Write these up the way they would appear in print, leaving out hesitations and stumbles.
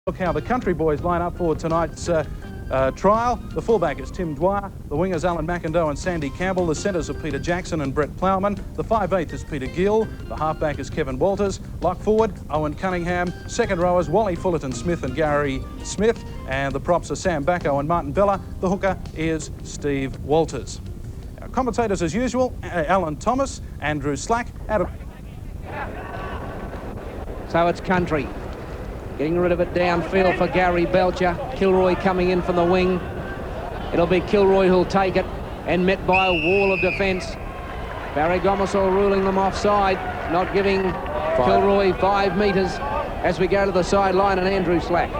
Look how the country boys line up for tonight's trial. The fullback is Tim Dwyer, the wingers Alan McIndoe and Sandy Campbell, the centres are Peter Jackson and Brett Plowman, the 5'8" is Peter Gill, the halfback is Kevin Walters, lock forward Owen Cunningham, second rowers Wally Fullerton Smith and Gary Smith, and the props are Sam Backo and Martin Bella. The hooker is Steve Walters. Our commentators as usual, Alan Thomas, Andrew Slack, Adam. So it's country. Getting rid of it downfield for Gary Belcher. Kilroy coming in from the wing. It'll be Kilroy who'll take it, and met by a wall of defence. Barry Gomersall ruling them offside, not giving Kilroy 5 metres as we go to the sideline, and Andrew Slack.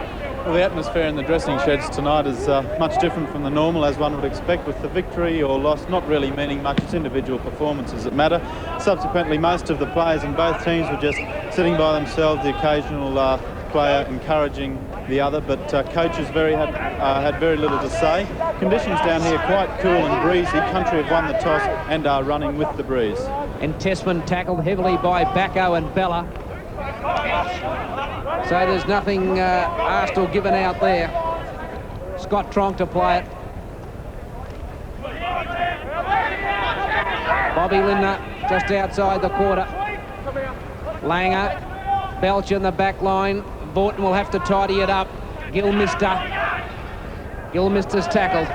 Well, the atmosphere in the dressing sheds tonight is much different from the normal, as one would expect, with the victory or loss not really meaning much. It's individual performances that matter. Subsequently, most of the players in both teams were just sitting by themselves, the occasional player encouraging the other, but coaches had very little to say. Conditions down here quite cool and breezy. Country have won the toss and are running with the breeze. And Tessman tackled heavily by Backo and Bella. So there's nothing asked or given out there. Scott Tronk to play it. Bobby Lindner just outside the quarter. Langer, Belcher in the back line. Vautin will have to tidy it up. Gilmister's tackled.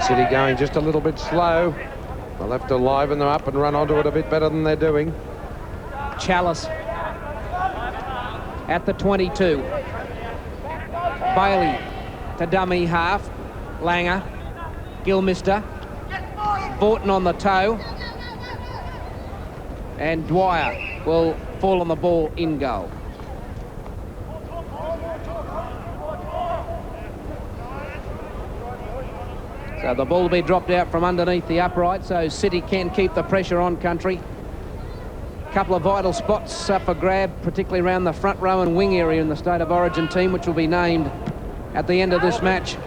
City going just a little bit slow. They'll have to liven them up and run onto it a bit better than they're doing. Chalice at the 22. Bailey to dummy half. Langer, Gilmister, Vautin on the toe, and Dwyer will fall on the ball in goal. So the ball will be dropped out from underneath the upright, so City can keep the pressure on country. Couple of vital spots up for grab, particularly around the front row and wing area in the State of Origin team, which will be named at the end of this match.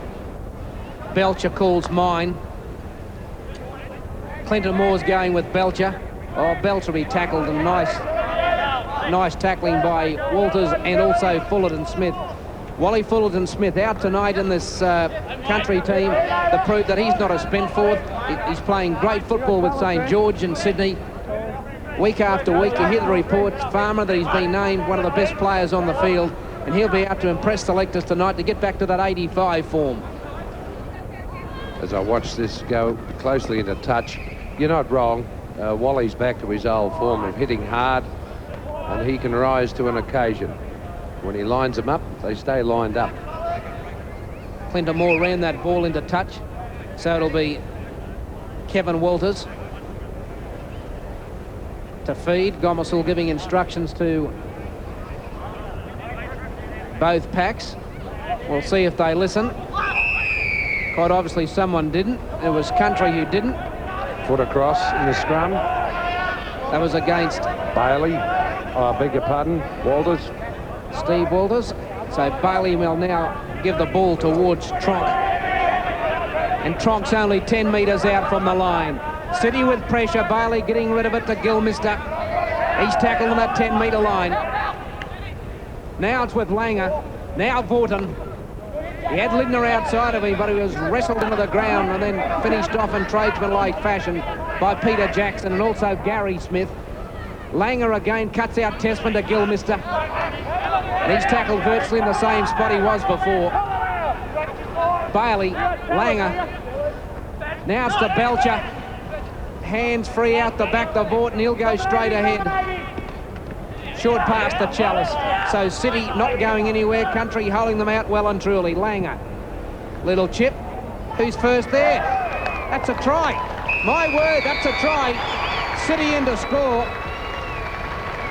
Belcher calls mine. Clinton Moore's going with Belcher. Oh, Belcher be tackled, and nice tackling by Walters and also Fullerton Smith. Wally Fullerton Smith out tonight in this country team to prove that he's not a spendthrift. He's playing great football with St George and Sydney. Week after week, you hear the reports, Farmer, that he's been named one of the best players on the field, and he'll be out to impress selectors tonight to get back to that 85 form. As I watch this go closely into touch, you're not wrong. Wally's back to his old form of hitting hard, and he can rise to an occasion. When he lines them up, they stay lined up. Clinton Moore ran that ball into touch, so it'll be Kevin Walters to feed. Gomersall giving instructions to both packs. We'll see if they listen. Quite obviously someone didn't. It was country who didn't. Foot across in the scrum. That was against Bailey. I beg your pardon. Walters. Steve Walters. So Bailey will now give the ball towards Tronk. And Tronk's only 10 metres out from the line. City with pressure. Bailey getting rid of it to Gilmister. He's tackled on that 10-metre line. Now it's with Langer. Now Vautin. He had Lindner outside of him, but he was wrestled into the ground and then finished off in tradesman-like fashion by Peter Jackson and also Gary Smith. Langer again cuts out Tessman to Gilmister. And he's tackled virtually in the same spot he was before. Bailey, Langer. Now it's to Belcher. Hands free out the back to Vautin. He'll go straight ahead. Short pass to Chalice. So City not going anywhere. Country holding them out well and truly. Langer. Little chip. Who's first there? That's a try. My word, that's a try. City in to score.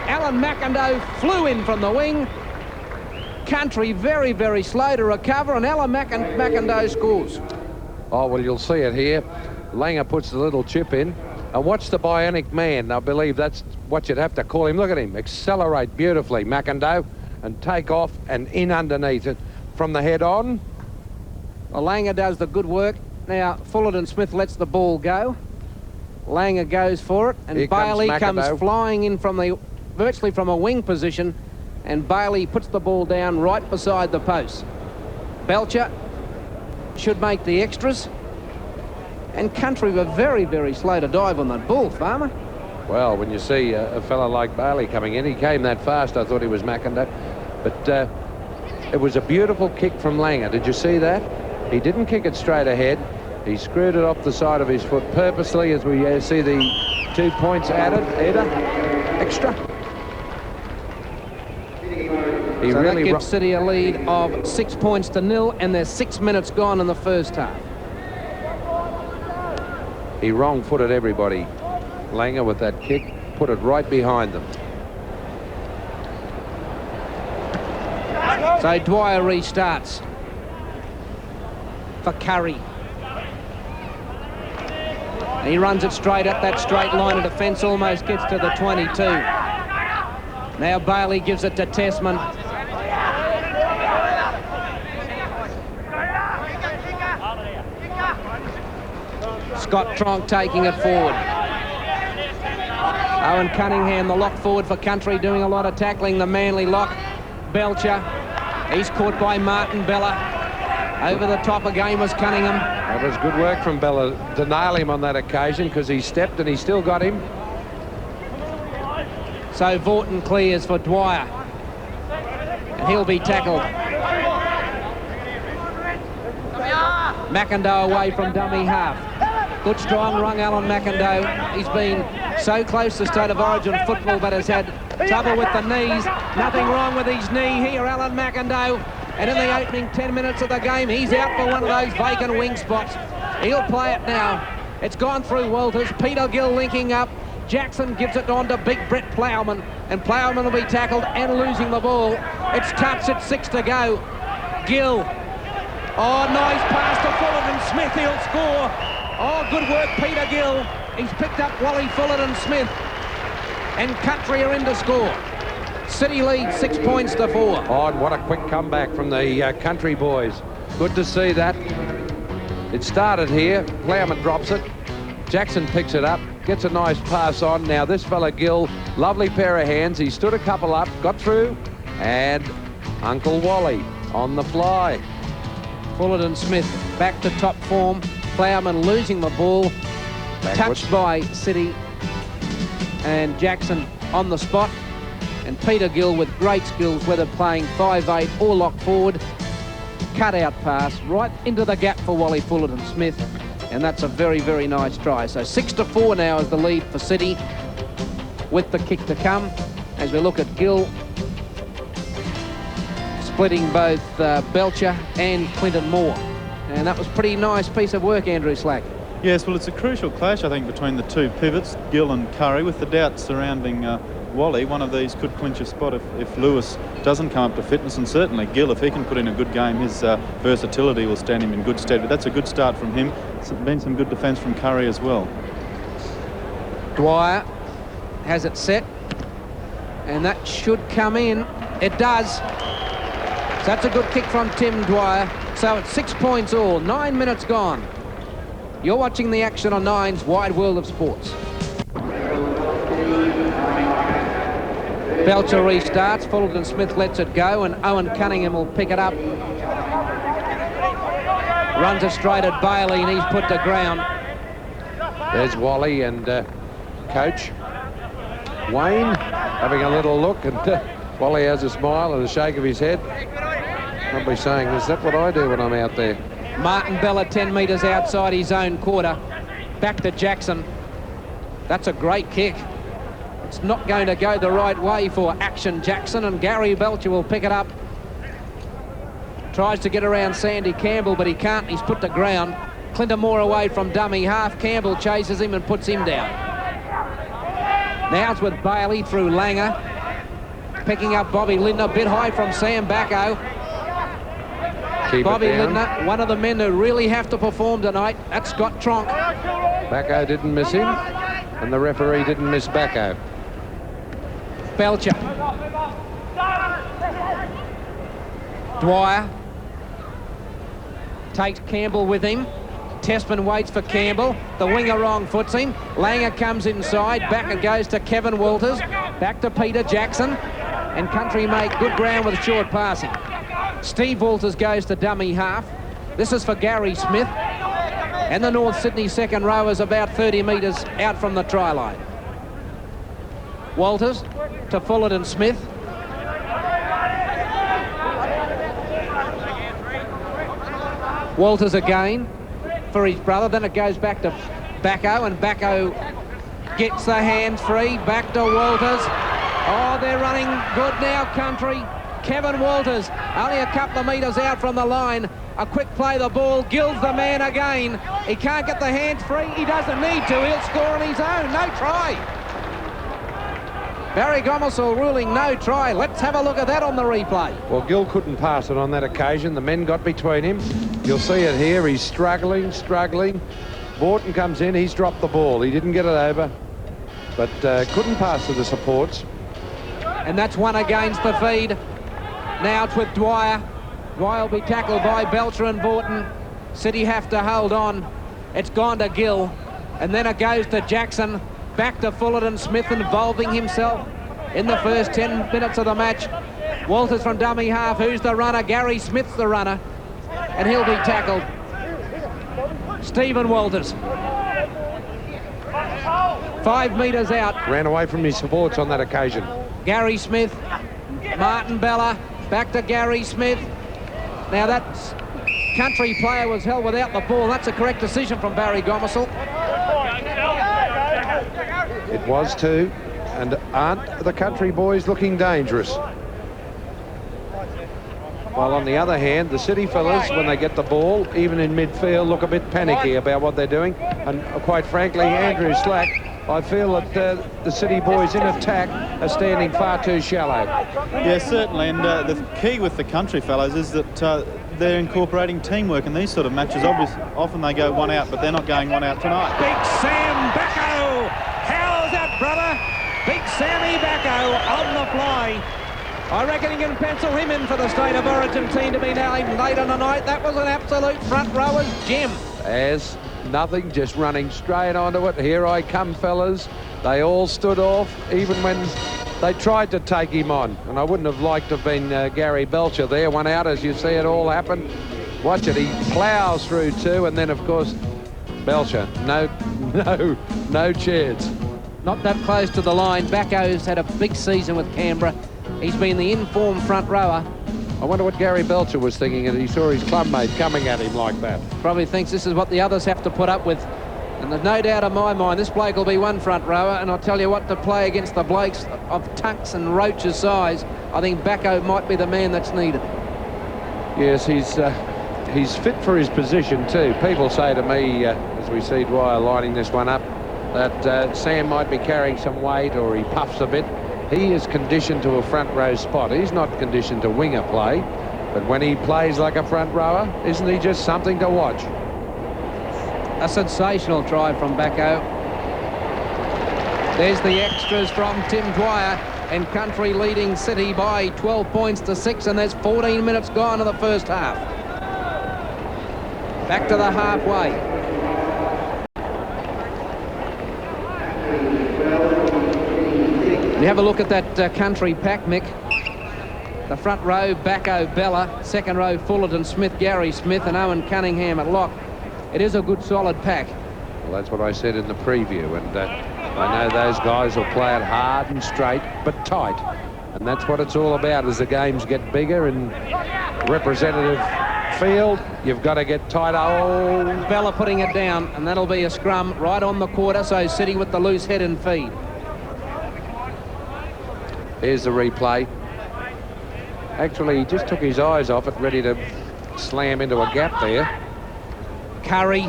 Alan McIndoe flew in from the wing. Country very, very slow to recover, and Alan McIndoe scores. Oh, well, you'll see it here. Langer puts the little chip in. And watch the bionic man. I believe that's what you'd have to call him. Look at him. Accelerate beautifully, McIndoe, and take off and in underneath it from the head on. Well, Langer does the good work. Now, Fullerton Smith lets the ball go. Langer goes for it, and Bailey comes flying in from virtually from a wing position and Bailey puts the ball down right beside the post. Belcher should make the extras, and Country were very, very slow to dive on that ball, Farmer. Well, when you see a fella like Bailey coming in, he came that fast, I thought he was McIndoe. But it was a beautiful kick from Langer. Did you see that? He didn't kick it straight ahead. He screwed it off the side of his foot purposely, as we see the 2 points added. Extra. He So really that gives City a lead of 6-0, and there's 6 minutes gone in the first half. He wrong-footed everybody. Langer with that kick, put it right behind them. So Dwyer restarts for Curry. He runs it straight at that straight line of defence, almost gets to the 22. Now Bailey gives it to Tessman. Scott Tronk taking it forward. Owen Cunningham, the lock forward for Country, doing a lot of tackling. The Manly lock. Belcher. He's caught by Martin Bella. Over the top again was Cunningham. That was good work from Bella to nail him on that occasion, because he stepped and he still got him. So Vautin clears for Dwyer. And he'll be tackled. McIndoe away from dummy half. Good strong rung Alan McIndoe. He's been so close to State of Origin football, but has had trouble with the knees. Nothing wrong with his knee here, Alan McIndoe. And in the opening 10 minutes of the game, he's out for one of those vacant wing spots. He'll play it now. It's gone through Walters. Peter Gill linking up. Jackson gives it on to big Brett Plowman, and Plowman will be tackled and losing the ball. It's touched at 6 to go. Gill. Oh, nice pass to Fullerton Smith. He'll score. Oh, good work, Peter Gill. He's picked up Wally Fullerton Smith. And Country are in to score. City lead 6-4. Oh, and what a quick comeback from the Country boys. Good to see that. It started here. Plowman drops it. Jackson picks it up, gets a nice pass on. Now this fella Gill, lovely pair of hands. He stood a couple up, got through, and Uncle Wally on the fly. Fullerton Smith back to top form. Plowman losing the ball. Backwards. Touched by City, and Jackson on the spot. And Peter Gill with great skills, whether playing 5'8" or lock forward. Cut out pass right into the gap for Wally Fullerton Smith. And that's a very, very nice try. So 6-4 now is the lead for City, with the kick to come. As we look at Gill splitting both Belcher and Clinton Moore. And that was a pretty nice piece of work, Andrew Slack. Yes, well, it's a crucial clash, I think, between the two pivots, Gill and Curry, with the doubts surrounding Wally. One of these could clinch a spot if Lewis doesn't come up to fitness, and certainly Gill, if he can put in a good game, his versatility will stand him in good stead. But that's a good start from him. It's been some good defence from Curry as well. Dwyer has it set, and that should come in. It does. So that's a good kick from Tim Dwyer. So it's 6 points all, 9 minutes gone. You're watching the action on Nine's Wide World of Sports. Belcher restarts, Fullerton Smith lets it go, and Owen Cunningham will pick it up. Runs it straight at Bailey, and he's put to ground. There's Wally and coach Wayne having a little look, and Wally has a smile and a shake of his head. Probably saying, is that what I do when I'm out there? Martin Bella 10 metres outside his own quarter. Back to Jackson. That's a great kick. It's not going to go the right way for Action Jackson, and Gary Belcher will pick it up. Tries to get around Sandy Campbell, but he can't. He's put to ground. Clinton Moore away from dummy half. Campbell chases him and puts him down. Now it's with Bailey through Langer. Picking up Bobby Lindner, a bit high from Sam Backo. Bobby Lindner, one of the men who really have to perform tonight. That's Scott Tronk. Backo didn't miss him, and the referee didn't miss Backo. Belcher. Dwyer takes Campbell with him. Tessman waits for Campbell. The winger wrong foots him. Langer comes inside. Back it goes to Kevin Walters. Back to Peter Jackson. and Country make good ground with short passing. Steve Walters goes to dummy half. This is for Gary Smith. And the North Sydney second row is about 30 metres out from the try line. Walters to Fullerton Smith. Walters again for his brother. Then it goes back to Backo, and Backo gets the hands free. Back to Walters. Oh, they're running good now, Country. Kevin Walters, only a couple of metres out from the line. A quick play, the ball, gills the man again. He can't get the hands free. He doesn't need to. He'll score on his own. No try. Barry Gomersall ruling no try. Let's have a look at that on the replay. Well, Gill couldn't pass it on that occasion. The men got between him. You'll see it here. He's struggling. Vautin comes in. He's dropped the ball. He didn't get it over, but couldn't pass to the supports. And that's one against the feed. Now it's with Dwyer. Dwyer will be tackled by Belcher and Vautin. City have to hold on. It's gone to Gill. And then it goes to Jackson. Back to Fullerton Smith, involving himself in the first 10 minutes of the match. Walters from dummy half. Who's the runner? Gary Smith's the runner. And he'll be tackled. Stephen Walters. 5 metres out. Ran away from his supports on that occasion. Gary Smith. Martin Bella. Back to Gary Smith. Now that Country player was held without the ball. That's a correct decision from Barry Gomersall. It was too, and aren't the Country boys looking dangerous? While on the other hand, the City fellas, when they get the ball, even in midfield, look a bit panicky about what they're doing. And quite frankly, Andrew Slack, I feel that the City boys in attack are standing far too shallow. Yeah, certainly, and the key with the Country fellows is that they're incorporating teamwork in these sort of matches. Obviously, often they go one out, but they're not going one out tonight. Big Sam Backo! How's that, brother? Big Sammy Backo on the fly. I reckon you can pencil him in for the State of Origin team to be named late in the night. That was an absolute front rower's gem. As nothing, just running straight onto it. Here I come, fellas. They all stood off, even when they tried to take him on. And I wouldn't have liked to have been Gary Belcher there. One out, as you see it all happen. Watch it, he ploughs through two, and then, of course, Belcher. No chance. Not that close to the line. Backo's had a big season with Canberra. He's been the informed front rower. I wonder what Gary Belcher was thinking as he saw his clubmate coming at him like that. Probably thinks this is what the others have to put up with. And there's no doubt in my mind this bloke will be one front rower, and I'll tell you what, to play against the blokes of Tunks and Roach's size, I think Backo might be the man that's needed. Yes, he's fit for his position too. People say to me, as we see Dwyer lining this one up, that Sam might be carrying some weight or he puffs a bit. He is conditioned to a front row spot. He's not conditioned to winger play, but when he plays like a front rower, isn't he just something to watch? A sensational try from Backo. There's the extras from Tim Dwyer, and Country leading City by 12 points to 6, and there's 14 minutes gone in the first half. Back to the halfway. You have a look at that Country pack, Mick. The front row, Backo, Bella. Second row, Fullerton Smith, Gary Smith, and Owen Cunningham at lock. It is a good, solid pack. Well, that's what I said in the preview, and I know those guys will play it hard and straight, but tight. And that's what it's all about as the games get bigger and representative field. You've got to get tighter. Oh, Bella putting it down, and that'll be a scrum right on the quarter, so City with the loose head and feed. Here's the replay. Actually, he just took his eyes off it, ready to slam into a gap there. Curry,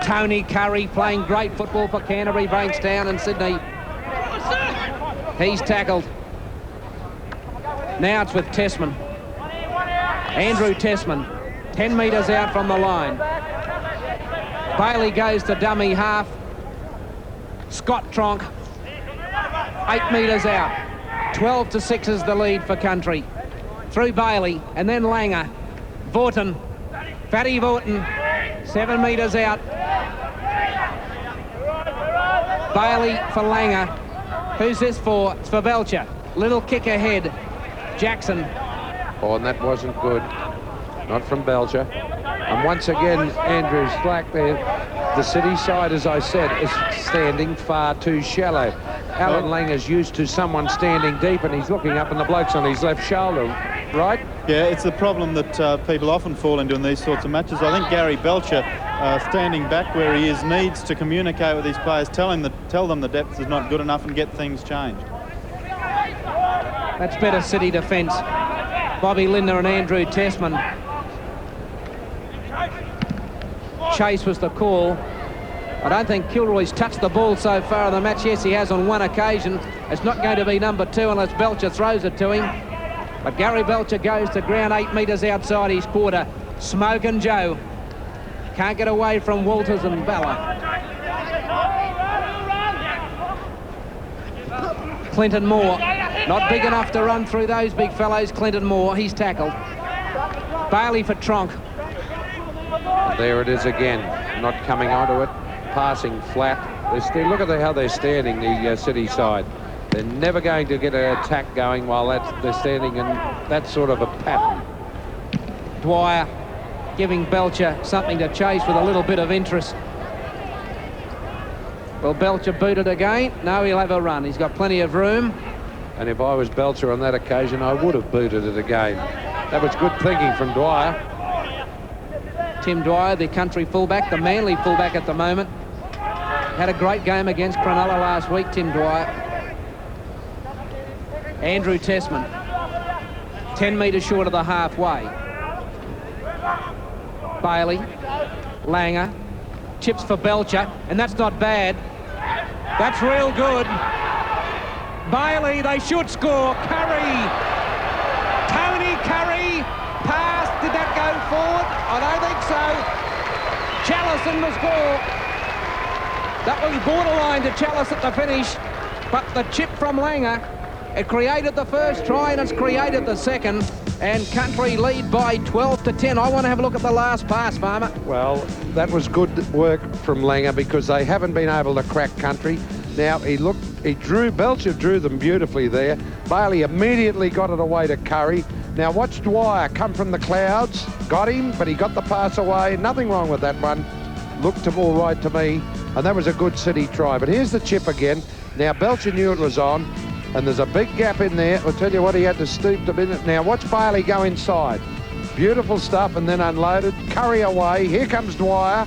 Tony Curry, playing great football for Canterbury, Bankstown and Sydney. He's tackled. Now it's with Tessman. Andrew Tessman, 10 metres out from the line. Bailey goes to dummy half. Scott Tronk, 8 metres out. 12 to 6 is the lead for Country. Through Bailey, and then Langer. Vautin, Fatty Vautin, 7 metres out. Bailey for Langer. Who's this for? It's for Belcher. Little kick ahead. Jackson. Oh, and that wasn't good. Not from Belcher. And once again, Andrew Slack there. The City side, as I said, is standing far too shallow. Alan Langer's used to someone standing deep, and he's looking up and the bloke's on his left shoulder, right? Yeah, it's the problem that people often fall into in these sorts of matches. I think Gary Belcher, standing back where he is, needs to communicate with these players, tell them the depth is not good enough and get things changed. That's better City defence. Bobby Lindner and Andrew Tessman. Chase was the call. I don't think Kilroy's touched the ball so far in the match. Yes, he has on one occasion. It's not going to be number 2 unless Belcher throws it to him. But Gary Belcher goes to ground 8 metres outside his quarter. Smokin' Joe. Can't get away from Walters and Bella. Clinton Moore. Not big enough to run through those big fellows. Clinton Moore, he's tackled. Bailey for Tronk. There it is again. Not coming onto it. Passing flat. Look at how they're standing, the City side. They're never going to get an attack going while they're standing in that sort of a pattern. Dwyer giving Belcher something to chase with a little bit of interest. Will Belcher boot it again? No, he'll have a run. He's got plenty of room. And if I was Belcher on that occasion, I would have booted it again. That was good thinking from Dwyer. Tim Dwyer, the country fullback, the Manly fullback at the moment. Had a great game against Cronulla last week, Tim Dwyer. Andrew Tessman, 10 metres short of the halfway. Bailey, Langer, chips for Belcher, and that's not bad. That's real good. Bailey, they should score. Curry, Tony Curry, pass. Did that go forward? I don't think so. Challison the score. That was borderline to Chalice at the finish, but the chip from Langer, it created the first try and it's created the second, and Country lead by 12-10. I want to have a look at the last pass, Farmer. Well, that was good work from Langer because they haven't been able to crack Country. Now, Belcher drew them beautifully there. Bailey immediately got it away to Curry. Now watch Dwyer come from the clouds. Got him, but he got the pass away. Nothing wrong with that one. Looked all right to me. And that was a good City try. But here's the chip again. Now Belcher knew it was on. And there's a big gap in there. I'll tell you what, he had to stoop a minute. Now watch Bailey go inside. Beautiful stuff, and then unloaded. Curry away. Here comes Dwyer.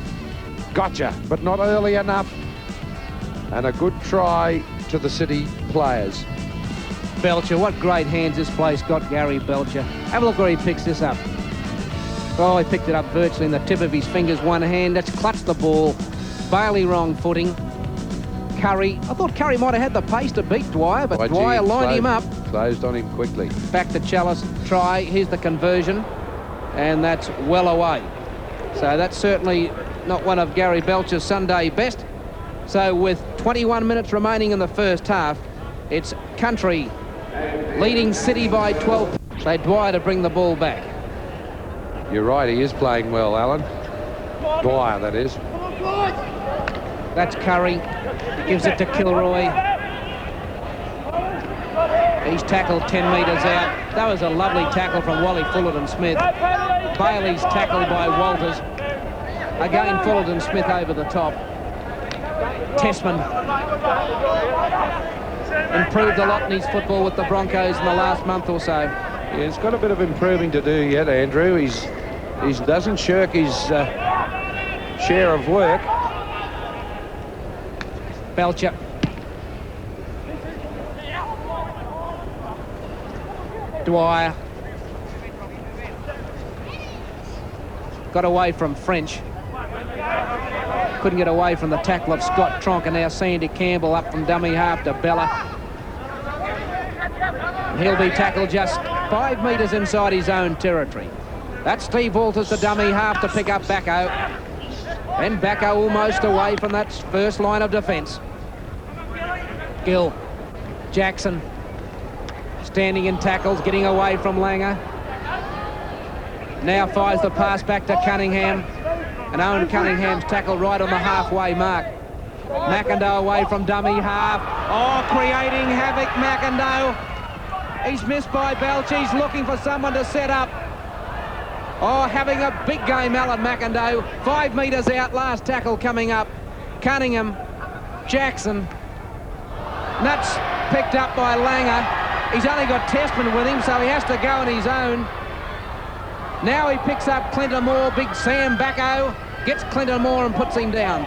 Gotcha, but not early enough. And a good try to the City players. Belcher, what great hands this place got, Gary Belcher. Have a look where he picks this up. Oh, he picked it up virtually in the tip of his fingers, one hand. That's clutched the ball. Bailey wrong footing. Curry, I thought Curry might have had the pace to beat Dwyer, but Dwyer lined him up. Closed on him quickly. Back to Chalice, try, here's the conversion, and that's well away. So that's certainly not one of Gary Belcher's Sunday best. So with 21 minutes remaining in the first half, it's Country leading City by 12. So Dwyer to bring the ball back. You're right, he is playing well, Alan. Dwyer, that is. That's Curry. He gives it to Kilroy. He's tackled 10 metres out. That was a lovely tackle from Wally Fullerton-Smith. Bailey's tackled by Walters. Again, Fullerton-Smith over the top. Tessman improved a lot in his football with the Broncos in the last month or so. Yeah, he's got a bit of improving to do yet, Andrew. He doesn't shirk his share of work. Belcher. Dwyer. Got away from French. Couldn't get away from the tackle of Scott Tronk, and now Sandy Campbell up from dummy half to Bella. And he'll be tackled just 5 metres inside his own territory. That's Steve Walters, the dummy half, to pick up Backo. And Backo almost away from that first line of defence. Gill. Jackson. Standing in tackles, getting away from Langer. Now fires the pass back to Cunningham. And Owen Cunningham's tackle right on the halfway mark. McIndoe away from dummy half. Oh, creating havoc, McIndoe. He's missed by Belcher. He's looking for someone to set up. Oh, having a big game, Alan McIndoe. 5 metres out, last tackle coming up. Cunningham, Jackson. Nuts picked up by Langer. He's only got Testman with him, so he has to go on his own. Now he picks up Clinton Moore. Big Sam Backo gets Clinton Moore and puts him down.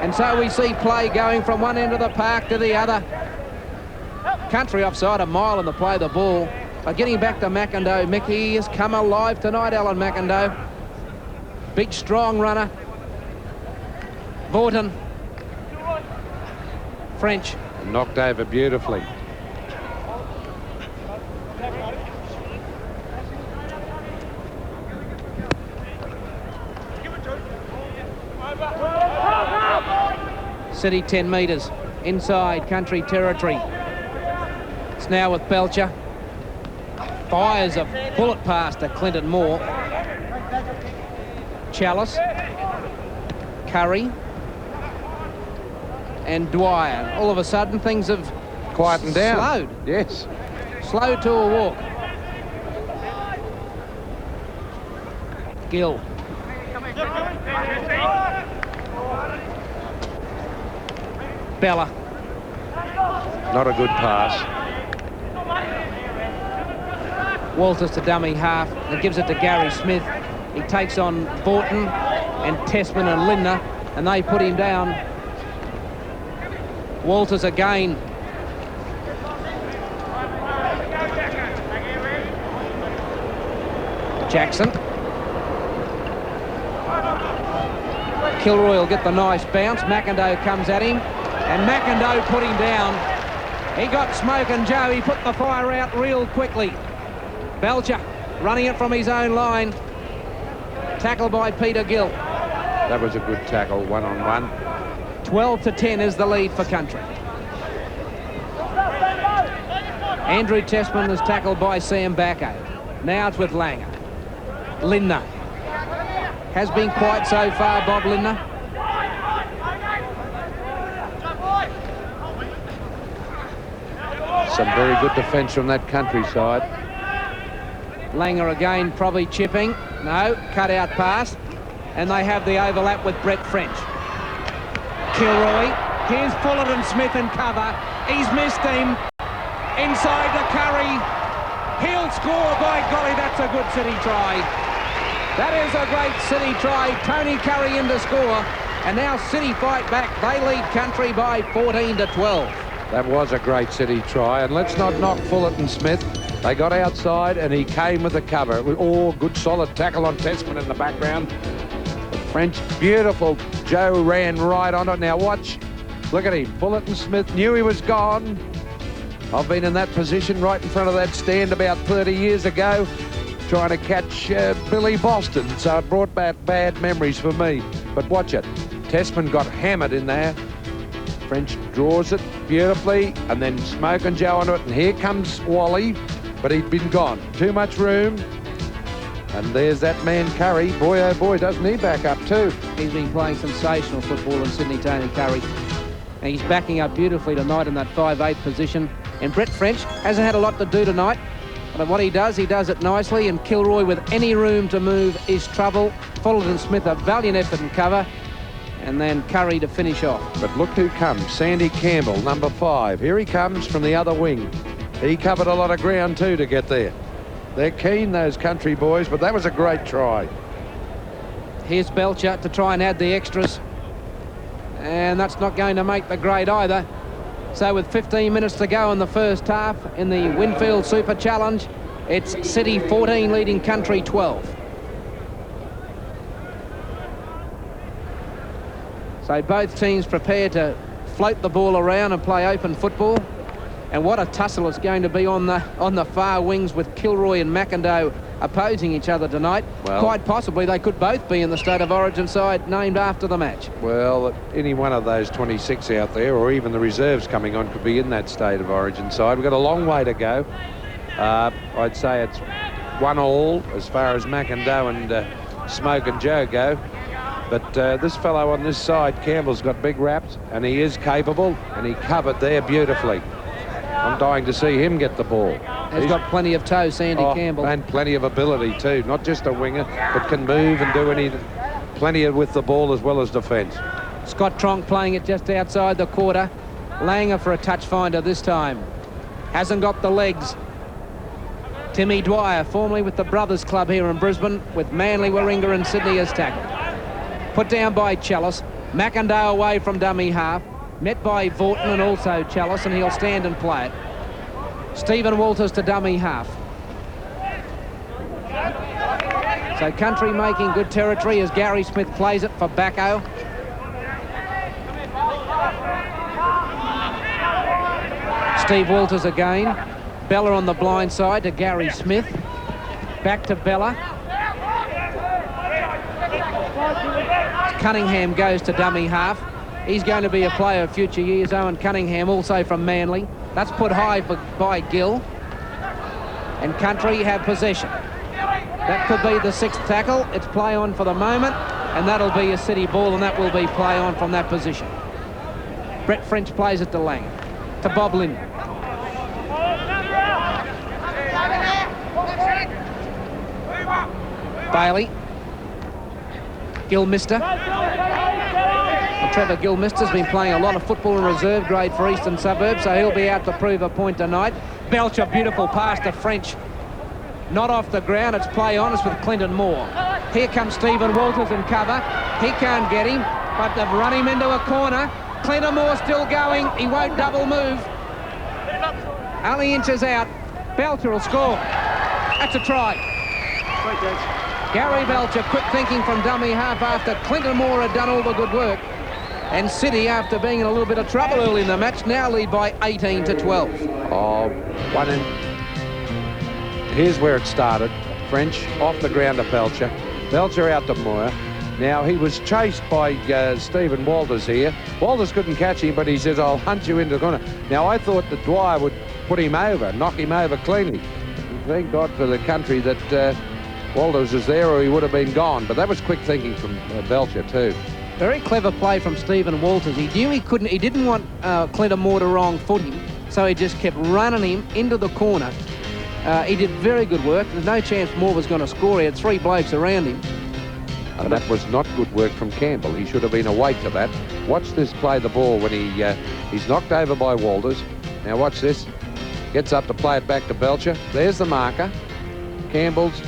And so we see play going from one end of the park to the other. Country offside, a mile in the play of the ball. But getting back to McIndoe, Mickey has come alive tonight, Alan McIndoe. Big, strong runner. Vautin. French. Knocked over beautifully. City 10 metres inside country territory. It's now with Belcher. Fires a bullet pass to Clinton Moore. Chalice, Curry, and Dwyer. All of a sudden things have Quietened down. Slowed. Yes. Slowed to a walk. Gill. Bella. Not a good pass. Walters to dummy half and gives it to Gary Smith. He takes on Vautin and Testman and Lindner, and they put him down. Walters again. Jackson. Kilroy will get the nice bounce. McIndoe comes at him, and McIndoe put him down. He got Smoke and Joe. He put the fire out real quickly. Belcher running it from his own line. Tackle by Peter Gill. That was a good tackle, one-on-one. 12-10 is the lead for country. Andrew Testman is tackled by Sam Backo. Now it's with Langer. Lindner. Has been quiet so far, Bob Lindner. Some very good defence from that countryside. Langer again, probably chipping. No, cut out pass. And they have the overlap with Brett French. Kilroy. Here's Fullerton Smith in cover. He's missed him. Inside to Curry. He'll score. By golly, that's a good City try. That is a great City try. Tony Curry in to score. And now City fight back. They lead country by 14-12. That was a great City try. And let's not knock Fullerton Smith. They got outside and he came with the cover. It was all good, solid tackle on Testman in the background. The French, beautiful. Joe ran right on it. Now watch. Look at him. Fullerton Smith knew he was gone. I've been in that position right in front of that stand about 30 years ago, trying to catch Billy Boston. So it brought back bad memories for me. But watch it. Testman got hammered in there. French draws it beautifully, and then Smoke and Joe onto it. And here comes Wally, but he'd been gone. Too much room. And there's that man Curry. Boy, oh boy, doesn't he back up too? He's been playing sensational football in Sydney, Tony Curry. And he's backing up beautifully tonight in that 5'8" position. And Brett French hasn't had a lot to do tonight. But what he does it nicely. And Kilroy, with any room to move, is trouble. Fullerton Smith, a valiant effort in cover. And then Curry to finish off. But look who comes. Sandy Campbell, number 5. Here he comes from the other wing. He covered a lot of ground too to get there. They're keen, those country boys, but that was a great try. Here's Belcher to try and add the extras. And that's not going to make the grade either. So with 15 minutes to go in the first half in the Winfield Super Challenge, it's City 14 leading country 12. So both teams prepare to float the ball around and play open football. And what a tussle it's going to be on the far wings with Kilroy and McIndoe opposing each other tonight. Well, quite possibly they could both be in the State of Origin side named after the match. Well, any one of those 26 out there, or even the reserves coming on, could be in that State of Origin side. We've got a long way to go. I'd say it's 1-1 as far as McIndoe and Smoke and Joe go. But this fellow on this side, Campbell's got big raps, and he is capable, and he covered there beautifully. I'm dying to see him get the ball. He's got plenty of toe, Sandy Campbell. And plenty of ability too. Not just a winger, but can move and do anything. Plenty with the ball as well as defence. Scott Tronk playing it just outside the quarter. Langer for a touch finder this time. Hasn't got the legs. Timmy Dwyer, formerly with the Brothers Club here in Brisbane, with Manly, Warringah and Sydney as tackle. Put down by Chalice. McIndoe away from dummy half. Met by Vautin and also Chalice, and he'll stand and play it. Stephen Walters to dummy half. So Country making good territory as Gary Smith plays it for Backo. Steve Walters again. Bella on the blind side to Gary Smith. Back to Bella. Cunningham goes to dummy half. He's going to be a player of future years. Owen Cunningham also from Manly. That's put high by Gill. And Country have possession. That could be the sixth tackle. It's play on for the moment. And that'll be a City ball, and that will be play on from that position. Brett French plays it to Lang. To Bob Lynn. Bailey. Gilmister. Well, Trevor Gilmister's been playing a lot of football in reserve grade for Eastern Suburbs, so he'll be out to prove a point tonight. Belcher, beautiful pass to French. Not off the ground, it's play on. It's with Clinton Moore. Here comes Stephen Walters in cover. He can't get him, but they've run him into a corner. Clinton Moore still going. He won't double move. Only inches out. Belcher will score. That's a try. Gary Belcher, quick thinking from dummy half after Clinton Moore had done all the good work. And City, after being in a little bit of trouble early in the match, now lead by 18-12. Oh, one in. Here's where it started. French off the ground to Belcher. Belcher out to Moore. Now, he was chased by Stephen Walters here. Walters couldn't catch him, but he says, I'll hunt you into the corner. Now, I thought that Dwyer would put him over, knock him over cleanly. Thank God for the Country that Walters was there, or he would have been gone. But that was quick thinking from Belcher too. Very clever play from Stephen Walters. He knew he couldn't. He didn't want Clinton Moore to wrong foot him, so he just kept running him into the corner. He did very good work. There's no chance Moore was going to score. He had three blokes around him. And that was not good work from Campbell. He should have been awake to that. Watch this play the ball when he's knocked over by Walters. Now watch this. Gets up to play it back to Belcher. There's the marker. Campbell's,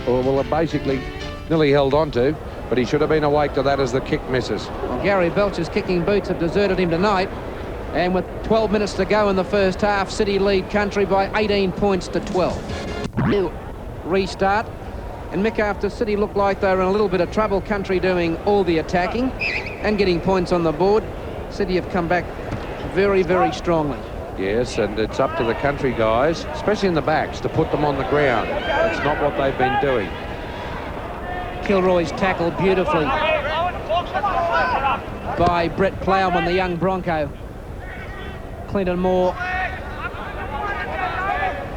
well, basically nearly held on to, but he should have been awake to that as the kick misses. Well, Gary Belcher's kicking boots have deserted him tonight. And with 12 minutes to go in the first half, City lead Country by 18 points to 12. New restart. And Mick, after City looked like they were in a little bit of trouble, Country doing all the attacking and getting points on the board, City have come back very, very strongly. Yes, and it's up to the Country guys, especially in the backs, to put them on the ground. That's not what they've been doing. Kilroy's tackled beautifully by Brett Plowman, the young Bronco. Clinton Moore,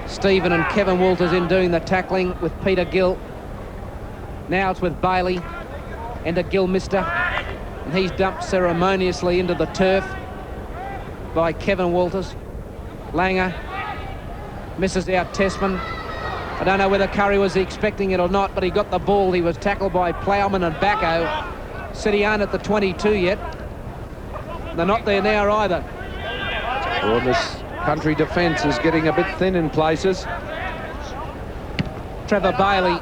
Stephen and Kevin Walters in doing the tackling with Peter Gill. Now it's with Bailey and a Gilmister, and he's dumped ceremoniously into the turf by Kevin Walters. Langer misses out Tessman. I don't know whether Curry was expecting it or not, but he got the ball. He was tackled by Plowman and Backo. City aren't at the 22 yet. They're not there now either. Well, this Country defence is getting a bit thin in places. Trevor Bailey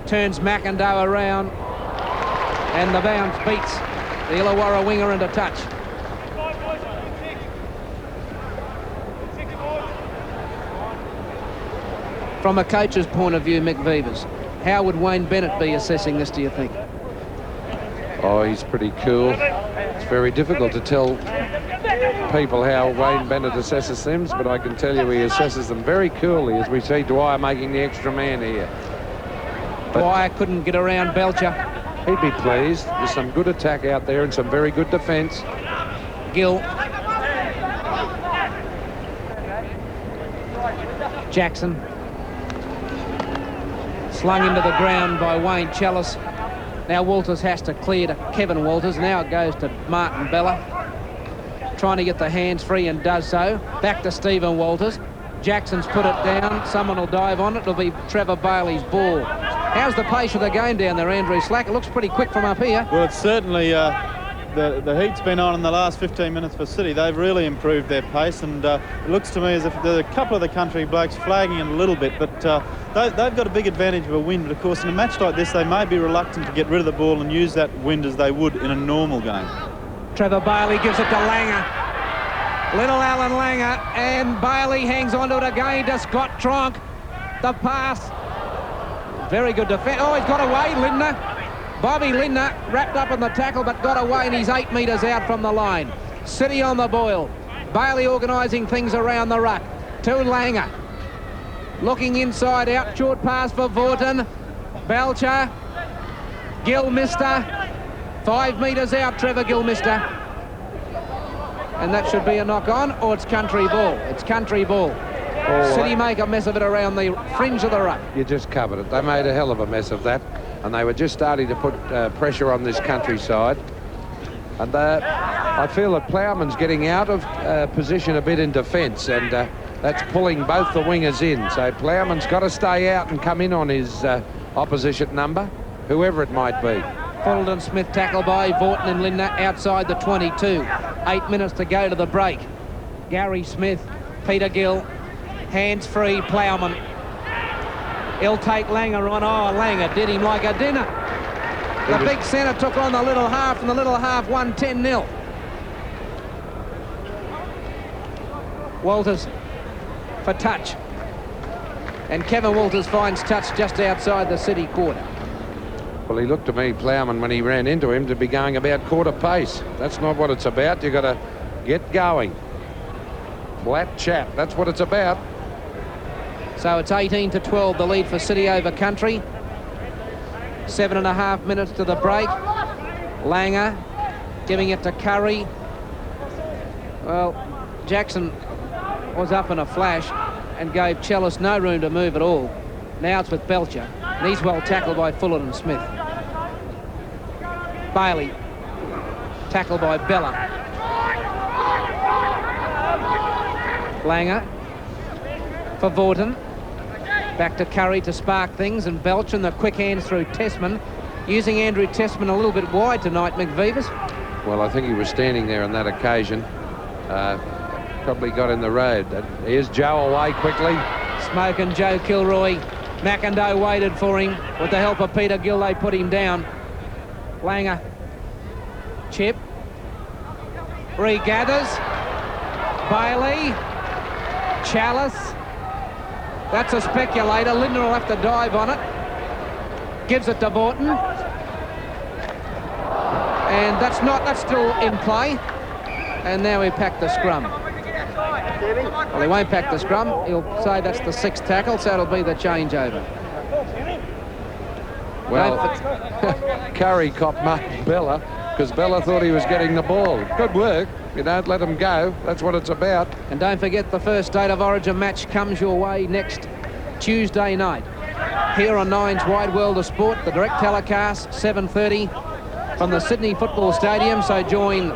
turns McIndoe around, and the bounce beats the Illawarra winger into touch. From a coach's point of view, Mick Vevers, how would Wayne Bennett be assessing this, do you think? Oh, he's pretty cool. It's very difficult to tell people how Wayne Bennett assesses them, but I can tell you he assesses them very coolly as we see Dwyer making the extra man here. But Dwyer couldn't get around Belcher. He'd be pleased. There's some good attack out there and some very good defence. Gill. Jackson. Slung into the ground by Wayne Chalice. Now Walters has to clear to Kevin Walters. Now it goes to Martin Bella. trying to get the hands free and does so. Back to Stephen Walters. Jackson's put it down. Someone will dive on it. It'll be Trevor Bailey's ball. How's the pace of the game down there, Andrew Slack? It looks pretty quick from up here. Well, it's certainly the heat's been on in the last 15 minutes for City. They've really improved their pace, and it looks to me as if there's a couple of the country blokes flagging it a little bit, but they've got a big advantage of a wind. But of course, in a match like this, they may be reluctant to get rid of the ball and use that wind as they would in a normal game. Trevor Bailey gives it to Langer. Little Alan Langer, and Bailey hangs on to it again to Scott Tronk. The pass. Very good defence. Oh, he's got away, Lindner. Bobby Lindner wrapped up in the tackle but got away, and he's 8 metres out from the line. City on the boil. Bailey organising things around the ruck. To Langer. Looking inside out. Short pass for Vautin. Belcher. Gilmister. 5 metres out, Trevor Gilmister. And that should be a knock-on, or it's country ball. It's country ball. Oh, City make a mess of it around the fringe of the ruck. You just covered it. They made a hell of a mess of that, and they were just starting to put pressure on this countryside. And I feel that Plowman's getting out of position a bit in defence, and that's pulling both the wingers in. So Plowman's got to stay out and come in on his opposition number, whoever it might be. Fullerton Smith tackle by Vautin and Lindner outside the 22. 8 minutes to go to the break. Gary Smith, Peter Gill, hands free, Plowman. He'll take Langer on. Oh, Langer did him like a dinner. The big centre took on the little half, and the little half won 10-0. Walters for touch. And Kevin Walters finds touch just outside the City quarter. Well, he looked to me, Plowman, when he ran into him, to be going about quarter pace. That's not what it's about. You've got to get going. Flat chat. That's what it's about. So it's 18-12, the lead for City over country. 7.5 minutes to the break. Langer giving it to Curry. Well, Jackson was up in a flash and gave Chellis no room to move at all. Now it's with Belcher, and he's well tackled by Fullerton Smith. Bailey, tackled by Bella. Langer for Vautin. Back to Curry to spark things, and Belcher, and the quick hands through Tessman. Using Andrew Tessman a little bit wide tonight, McVivers. Well, I think he was standing there on that occasion. Probably got in the road. Here's Joe away quickly. Smoke and Joe Kilroy. McIndoe waited for him. With the help of Peter Gill, they put him down. Langer. Chip. Regathers. Bailey. Chalice. That's a speculator. Lindner will have to dive on it. Gives it to Vautin. And that's still in play. And now we pack the scrum. Well, he won't pack the scrum. He'll say that's the 6th tackle, so it'll be the changeover. Well, Curry copped Mark Bella because Bella thought he was getting the ball. Good work. You don't let him go. That's what it's about. And don't forget, the first State of Origin match comes your way next Tuesday night. Here on Nine's Wide World of Sport, the direct telecast, 7:30 from the Sydney Football Stadium. So join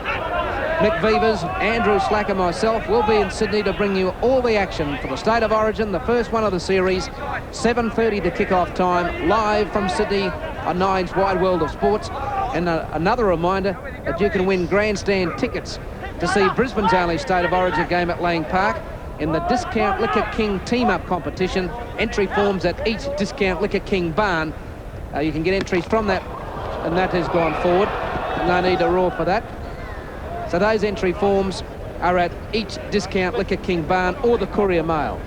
Mick Vevers, Andrew Slack and myself. We'll be in Sydney to bring you all the action for the State of Origin, the first one of the series. 7:30 to kick-off time, live from Sydney on Nine's Wide World of Sports. And another reminder that you can win grandstand tickets to see Brisbane's only State of Origin game at Lang Park in the Discount Liquor King team-up competition. Entry forms at each Discount Liquor King barn. You can get entries from that, and that has gone forward. No need to roar for that. So those entry forms are at each Discount Liquor King barn or the Courier Mail.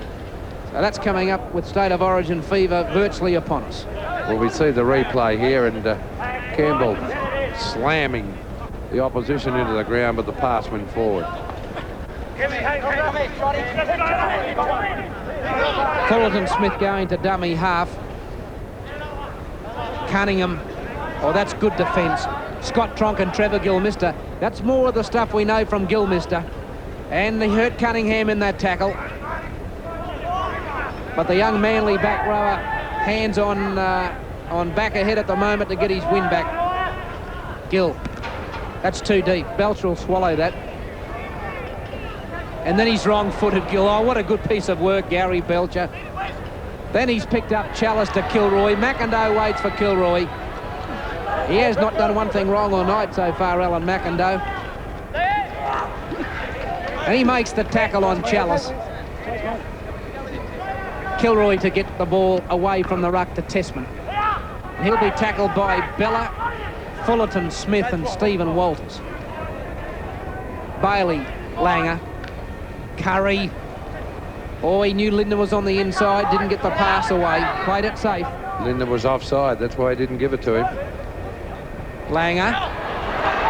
So that's coming up with State of Origin fever virtually upon us. Well, we see the replay here, and Campbell slamming the opposition into the ground, but the pass went forward. Fullerton Smith going to dummy half. Cunningham. Oh, that's good defence. Scott Tronk and Trevor Gilmister. That's more of the stuff we know from Gilmister. And he hurt Cunningham in that tackle. But the young Manly back rower, hands on back ahead at the moment to get his win back. Gill. That's too deep. Belcher will swallow that. And then he's wrong-footed Gill. Oh, what a good piece of work, Gary Belcher. Then he's picked up Chalice to Kilroy. McIndoe waits for Kilroy. He has not done one thing wrong all night so far, Alan McIndoe. And he makes the tackle on Chalice. Kilroy to get the ball away from the ruck to Tessman. He'll be tackled by Bella, Fullerton, Smith and Stephen Walters. Bailey, Langer, Curry. Oh, he knew Linder was on the inside, didn't get the pass away, played it safe. Linder was offside, that's why he didn't give it to him. Langer,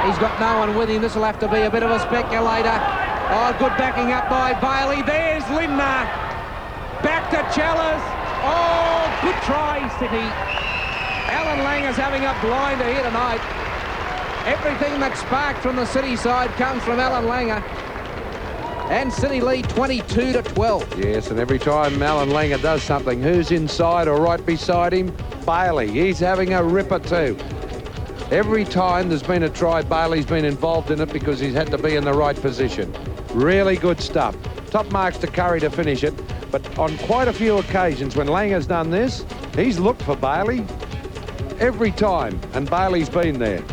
he's got no one with him. This will have to be a bit of a speculator. Oh, good backing up by Bailey. There's Linder. Back to Chalice. Oh, good try, City. Alan Langer's having a blinder here tonight. Everything that sparked from the City side comes from Alan Langer. And City lead 22-12. Yes, and every time Alan Langer does something, who's inside or right beside him? Bailey. He's having a ripper too. Every time there's been a try, Bailey's been involved in it because he's had to be in the right position. Really good stuff. Top marks to Curry to finish it. But on quite a few occasions when Langer's done this, he's looked for Bailey every time, and Bailey's been there.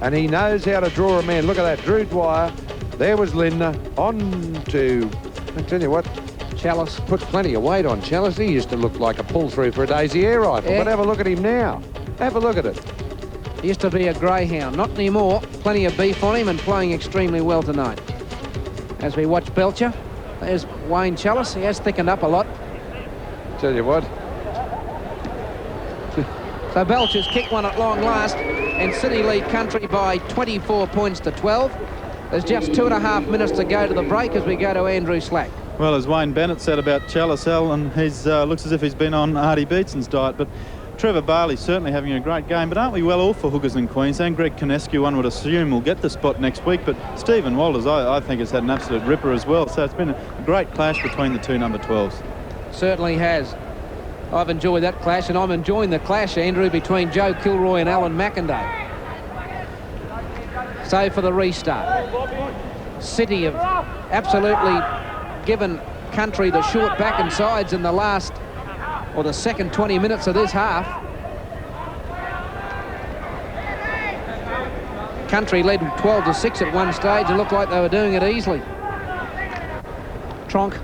And he knows how to draw a man. Look at that, Drew Dwyer. There was Linder. On to, I tell you what, Chalice. Put plenty of weight on Chalice. He used to look like a pull-through for a Daisy air rifle. Yeah. But have a look at him now. Have a look at it. He used to be a greyhound. Not anymore. Plenty of beef on him and playing extremely well tonight. As we watch Belcher, there's Wayne Chalice. He has thickened up a lot. Tell you what. So Belcher's kicked one at long last, and City lead Country by 24 points to 12. There's just 2.5 minutes to go to the break as we go to Andrew Slack. Well, as Wayne Bennett said about Chalice, and he looks as if he's been on Artie Beetson's diet, but Trevor Bailey certainly having a great game. But aren't we well off for hookers in Queensland? Greg Konescu, one would assume, will get the spot next week, but Stephen Walters, I think, has had an absolute ripper as well. So it's been a great clash between the two number 12s. Certainly has. I've enjoyed that clash, and I'm enjoying the clash, Andrew, between Joe Kilroy and Alan McIndoe. So for the restart, City have absolutely given Country the short back and sides in the last, or the second 20 minutes of this half. Country led 12-6 at one stage and looked like they were doing it easily. Tronk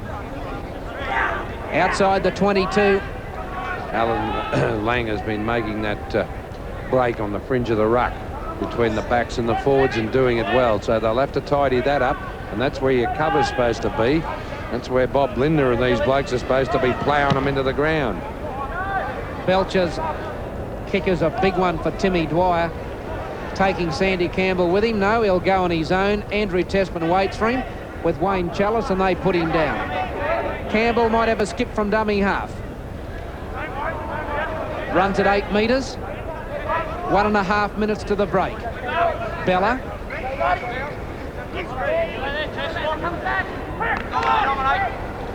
outside the 22. Alan Langer's been making that break on the fringe of the ruck between the backs and the forwards and doing it well. So they'll have to tidy that up, and that's where your cover's supposed to be. That's where Bob Linder and these blokes are supposed to be ploughing them into the ground. Belcher's kick is a big one for Timmy Dwyer. Taking Sandy Campbell with him. No, he'll go on his own. Andrew Tessman waits for him with Wayne Chalice, and they put him down. Campbell might have a skip from dummy half. Runs at 8 metres. 1.5 minutes to the break. Bella.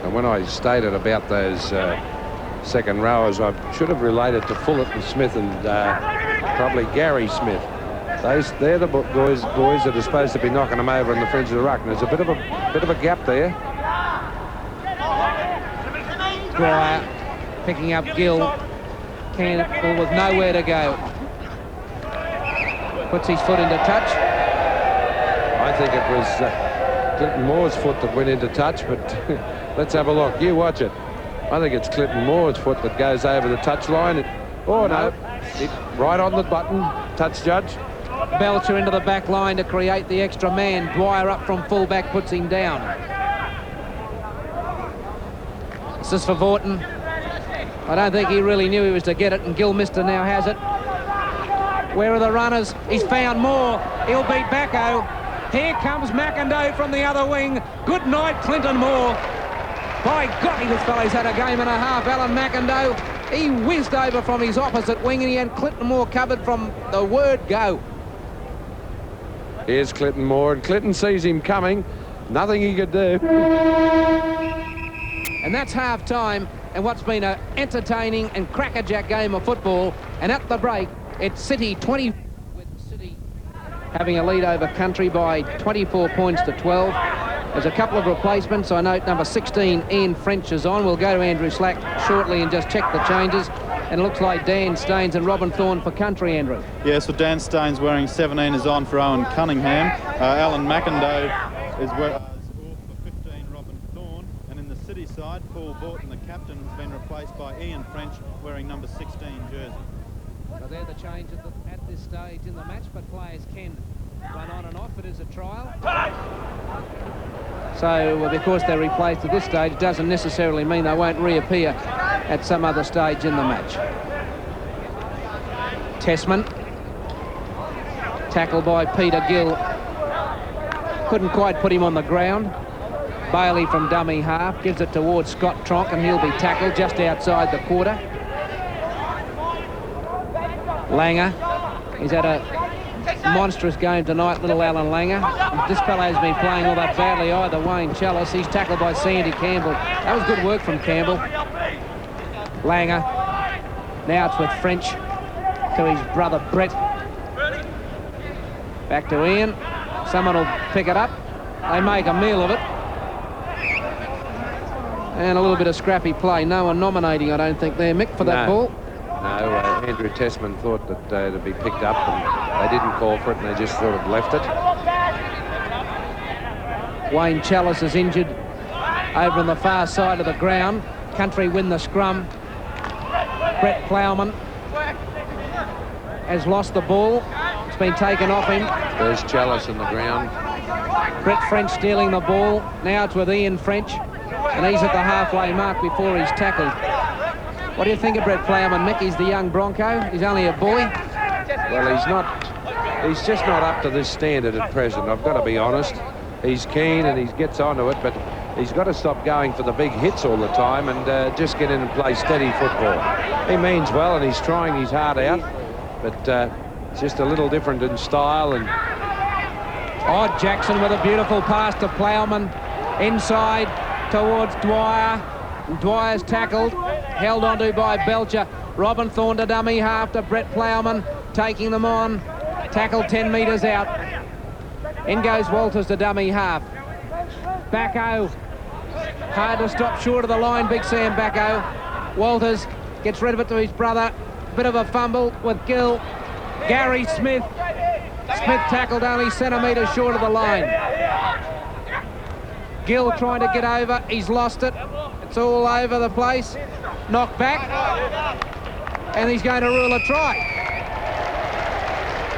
And when I stated about those second rowers, I should have related to Fullerton Smith and probably Gary Smith. They're the boys that are supposed to be knocking them over in the fringe of the ruck. And there's a bit of a gap there. Dwyer picking up Gill. Campbell with nowhere to go. Puts his foot into touch. I think it was Clinton Moore's foot that went into touch, but let's have a look. You watch it. I think it's Clinton Moore's foot that goes over the touch line. Oh, no. Right on the button. Touch judge. Belcher into the back line to create the extra man. Dwyer up from fullback puts him down. This is for Vautin. I don't think he really knew he was to get it, and Gilmister now has it. Where are the runners? He's found Moore. He'll beat Backo. Here comes McIndoe from the other wing. Good night, Clinton Moore. By golly, this fellow's had a game and a half. Alan McIndoe, he whizzed over from his opposite wing, and he had Clinton Moore covered from the word go. Here's Clinton Moore, and Clinton sees him coming. Nothing he could do. And that's half-time, and what's been an entertaining and crackerjack game of football. And at the break, it's City 20, with City having a lead over Country by 24 points to 12. There's a couple of replacements. I note number 16, Ian French, is on. We'll go to Andrew Slack shortly and just check the changes. And it looks like Dan Staines and Robin Thorne for country, Andrew. Yeah, so Dan Staines wearing 17 is on for Owen Cunningham. Alan McIndoe is off for 15, Robin Thorne. And in the city side, Paul Vautin, the captain, has been replaced by Ian French wearing number 16 jersey. So they're the changes at this stage in the match, but players can run on and off. It is a trial. So, well, because they're replaced at this stage, doesn't necessarily mean they won't reappear at some other stage in the match. Tessman. Tackled by Peter Gill. Couldn't quite put him on the ground. Bailey from dummy half gives it towards Scott Tronk, and he'll be tackled just outside the quarter. Langer. He's had a monstrous game tonight, little Alan Langer. This fellow's been playing all that badly either. Wayne Chalice, he's tackled by Sandy Campbell. That was good work from Campbell. Langer. Now it's with French to his brother Brett. Back to Ian. Someone will pick it up. They make a meal of it. And a little bit of scrappy play. No one nominating, I don't think, there, Mick, for that ball. No, Andrew Tessman thought that it'd be picked up, and they didn't call for it, and they just sort of left it. Wayne Chalice is injured over on the far side of the ground. Country win the scrum. Brett Plowman has lost the ball. It's been taken off him. There's Chalice in the ground. Brett French stealing the ball. Now it's with Ian French, and he's at the halfway mark before he's tackled. What do you think of Brett Plowman, Mick? He's the young Bronco. He's only a boy. Well, he's just not up to this standard at present. I've got to be honest. He's keen and he gets onto it, but he's got to stop going for the big hits all the time and just get in and play steady football. He means well and he's trying his heart out, but it's just a little different in style. And Jackson with a beautiful pass to Plowman. Inside towards Dwyer. Dwyer's tackled. Held onto by Belcher. Robin Thorne to dummy half to Brett Plowman, taking them on. Tackled 10 metres out. In goes Walters to dummy half. Backo. Hard to stop short of the line, Big Sam Backo. Walters gets rid of it to his brother. Bit of a fumble with Gill. Gary Smith. Smith tackled only centimetres short of the line. Gill trying to get over. He's lost it. It's all over the place. Knocked back. And he's going to rule a try.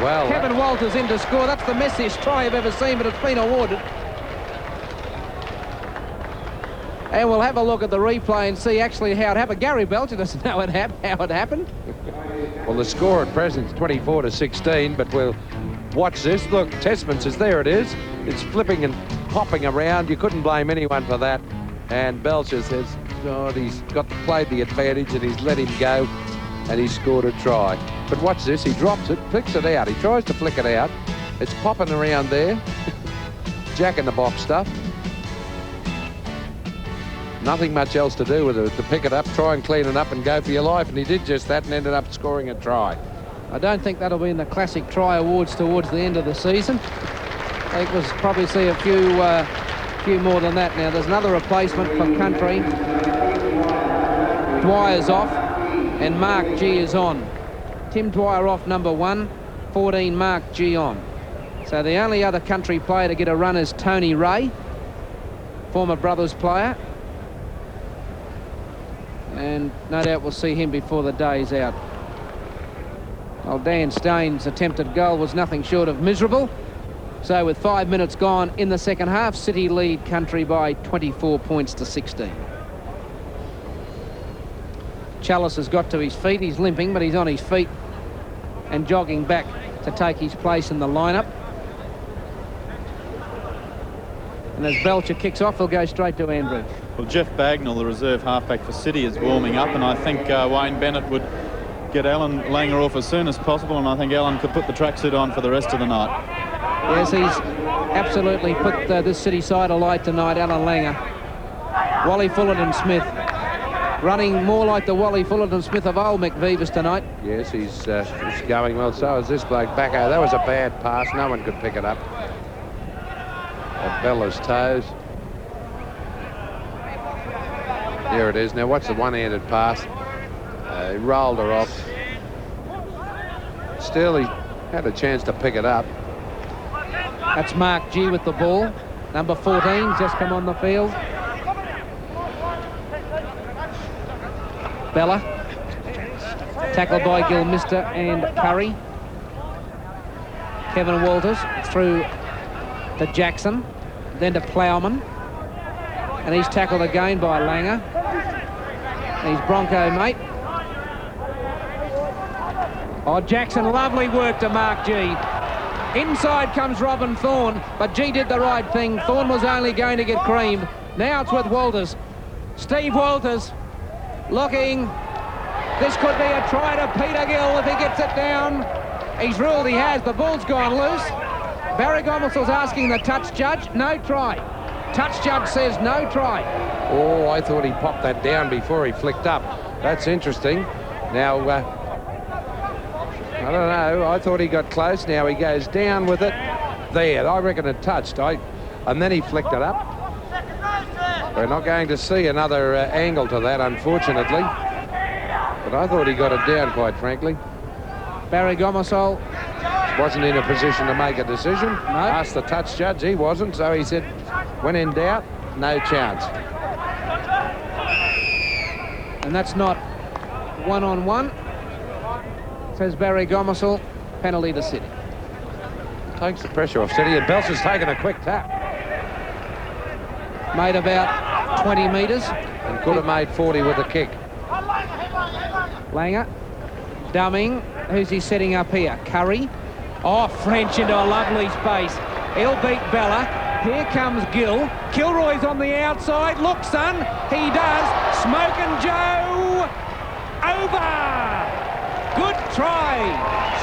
Well, Kevin Walters in to score. That's the messiest try I've ever seen, but it's been awarded. And we'll have a look at the replay and see actually how it happened. Gary Belcher doesn't know how it happened. well, the score at present is 24-16, but we'll watch this. Look, Tessman says there it is. It's flipping and hopping around. You couldn't blame anyone for that. And Belcher says, God, he's played the advantage and he's let him go and he's scored a try. But watch this, he drops it, flicks it out. He tries to flick it out. It's popping around there. Jack in the box stuff. Nothing much else to do with it. To pick it up, try and clean it up and go for your life. And he did just that and ended up scoring a try. I don't think that'll be in the classic try awards towards the end of the season. I think we'll probably see a few more than that now. There's another replacement for country. Dwyer's off and Mark G is on. Tim Dwyer off number 1, 14 Mark G on. So the only other country player to get a run is Tony Ray, former Brothers player. And no doubt we'll see him before the day's out. Well, Dan Staines' attempted goal was nothing short of miserable. So with 5 minutes gone in the second half, City lead country by 24 points to 16. Chalice has got to his feet. He's limping, but he's on his feet and jogging back to take his place in the lineup. And as Belcher kicks off, he'll go straight to Andrew. Well, Jeff Bagnall, the reserve halfback for City, is warming up, and I think Wayne Bennett would get Alan Langer off as soon as possible, and I think Alan could put the tracksuit on for the rest of the night. Yes, he's absolutely put this City side alight tonight, Alan Langer. Wally Fullerton Smith running more like the Wally Fullerton Smith of old McVivas tonight. Yes, he's going well. So is this bloke Backo. That was a bad pass. No one could pick it up. At Bella's toes. There it is. Now watch the one-handed pass. He rolled her off. Still, he had a chance to pick it up. That's Mark G with the ball. Number 14 just come on the field. Bella. Tackled by Gilmister and Curry. Kevin Walters through to Jackson, then to Plowman. And he's tackled again by Langer. And he's Bronco, mate. Oh, Jackson, lovely work to Mark G. Inside comes Robin Thorne, but G did the right thing. Thorne was only going to get creamed. Now it's with Walters. Steve Walters looking. This could be a try to Peter Gill if he gets it down. He's ruled he has. The ball's gone loose. Barry Gomersall's asking the touch judge. No try. Touch judge says no try. Oh, I thought he popped that down before he flicked up. That's interesting. Now, I don't know. I thought he got close. Now he goes down with it. There, I reckon it touched. And then he flicked it up. We're not going to see another angle to that, unfortunately. But I thought he got it down, quite frankly. Barry Gomersall wasn't in a position to make a decision. No. Asked the touch judge, he wasn't, so he said, when in doubt, no chance. And that's not one-on-one, says Barry Gomersall. Penalty to City. Takes the pressure off City, and Belcher's taken a quick tap. Made about 20 metres. And could have made 40 with a kick. Langer, dumming. Who's he setting up here? Curry. Oh, French into a lovely space. He'll beat Bella. Here comes Gill. Kilroy's on the outside. Look, son. He does. Smokin' Joe. Over. Good try.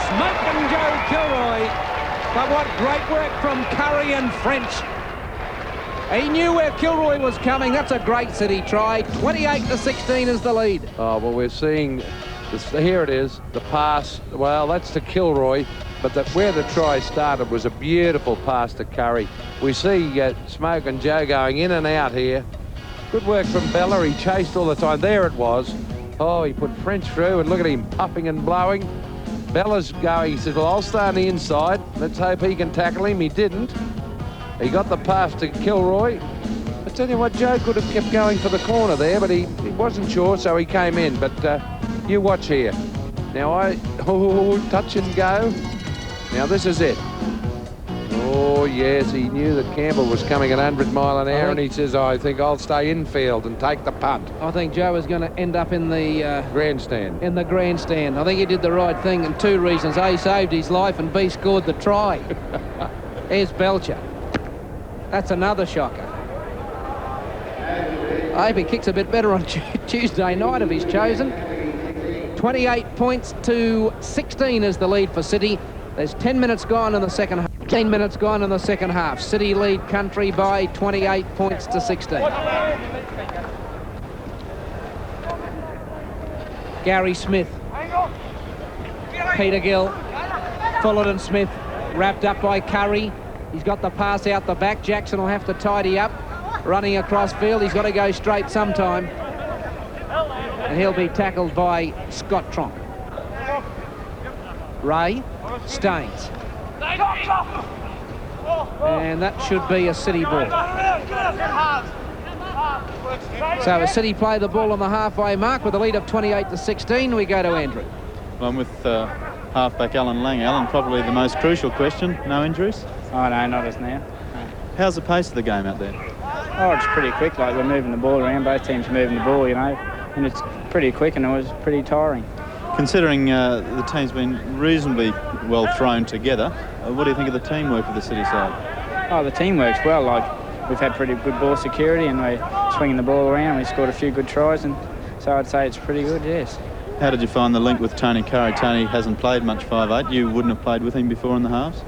Smokin' Joe Kilroy. But what great work from Curry and French. He knew where Kilroy was coming. That's a great City try. 28-16 is the lead. Oh, well, we're seeing this, here it is, the pass. Well, that's to Kilroy, but where the try started was a beautiful pass to Curry. We see Smokin' Joe going in and out here. Good work from Bella. He chased all the time. There it was. Oh, he put French through, and look at him puffing and blowing. Bella's going. He said, well, I'll stay on the inside. Let's hope he can tackle him. He didn't. He got the pass to Kilroy. I tell you what, Joe could have kept going for the corner there, but he wasn't sure, so he came in. But you watch here. Now touch and go. Now this is it. Oh, yes, he knew that Campbell was coming at 100 mile an hour, and he says, I think I'll stay infield and take the punt. I think Joe is going to end up in the grandstand. In the grandstand. I think he did the right thing, and two reasons. A, saved his life, and B, scored the try. Here's Belcher. That's another shocker. I hope he kicks a bit better on Tuesday night if he's chosen. 28 points to 16 is the lead for City. There's 10 minutes gone in the second half. 10 minutes gone in the second half. City lead Country by 28 points to 16. Gary Smith. Peter Gill. Fullerton Smith wrapped up by Curry. He's got the pass out the back. Jackson will have to tidy up. Running across field. He's got to go straight sometime. And he'll be tackled by Scott Tronk. Ray. Staines. And that should be a City ball. So a City play the ball on the halfway mark with a lead of 28-16. We go to Andrew. I'm with halfback Alan Lang. Alan, probably the most crucial question. No injuries? Oh, no, not as now. No. How's the pace of the game out there? Oh, it's pretty quick. Like, we're moving the ball around. Both teams are moving the ball, you know. And it's pretty quick, and it was pretty tiring. Considering the team's been reasonably well thrown together, what do you think of the teamwork of the City side? Oh, the team works well. Like, we've had pretty good ball security, and we're swinging the ball around. We scored a few good tries, and so I'd say it's pretty good, yes. How did you find the link with Tony Curry? Tony hasn't played much 5'8". You wouldn't have played with him before in the halves?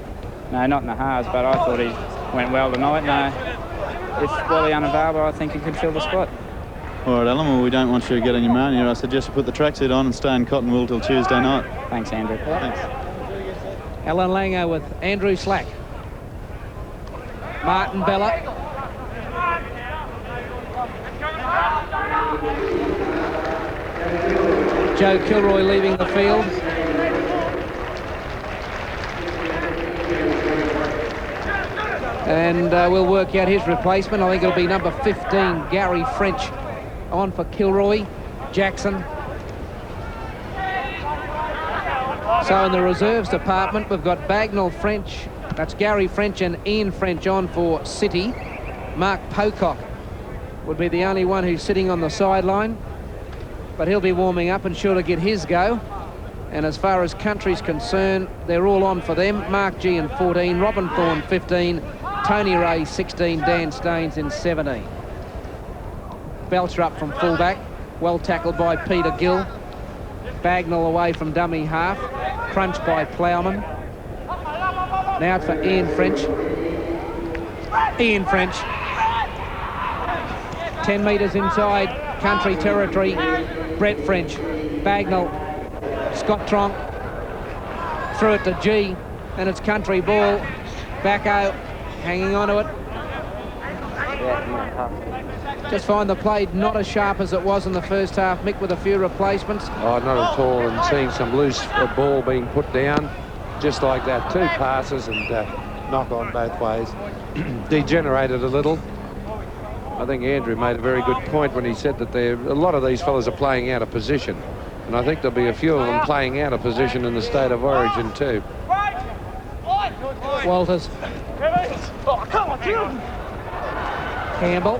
No, not in the halves, but I thought he went well tonight. No, if Wally unavailable, I think he could fill the spot. All right, Alan, well, we don't want you to get on your moan here. I suggest you put the tracksuit on and stay in cotton wool till Tuesday night. Thanks, Andrew. Thanks. Alan Langer with Andrew Slack. Martin Bella. Joe Kilroy leaving the field. And we'll work out his replacement. I think it'll be number 15, Gary French, on for Kilroy. Jackson. So in the reserves department, we've got Bagnall French, that's Gary French, and Ian French on for City. Mark Pocock would be the only one who's sitting on the sideline, but he'll be warming up and sure to get his go. And as far as country's concerned, they're all on for them. Mark G in 14, Robin Thorne 15, Tony Ray 16, Dan Staines in 17. Belcher up from fullback, well tackled by Peter Gill. Bagnall away from dummy half, crunched by Plowman. Now it's for Ian French. Ian French. 10 metres inside country territory. Brett French. Bagnall. Scott Tronk. Threw it to G, and it's country ball. Backo hanging on to it. Just find the play not as sharp as it was in the first half. Mick with a few replacements. Oh, not at all. And seeing some loose ball being put down, just like that. 2 passes and knock on both ways. Degenerated a little. I think Andrew made a very good point when he said that a lot of these fellas are playing out of position. And I think there'll be a few of them playing out of position in the state of origin too. Walters. Campbell.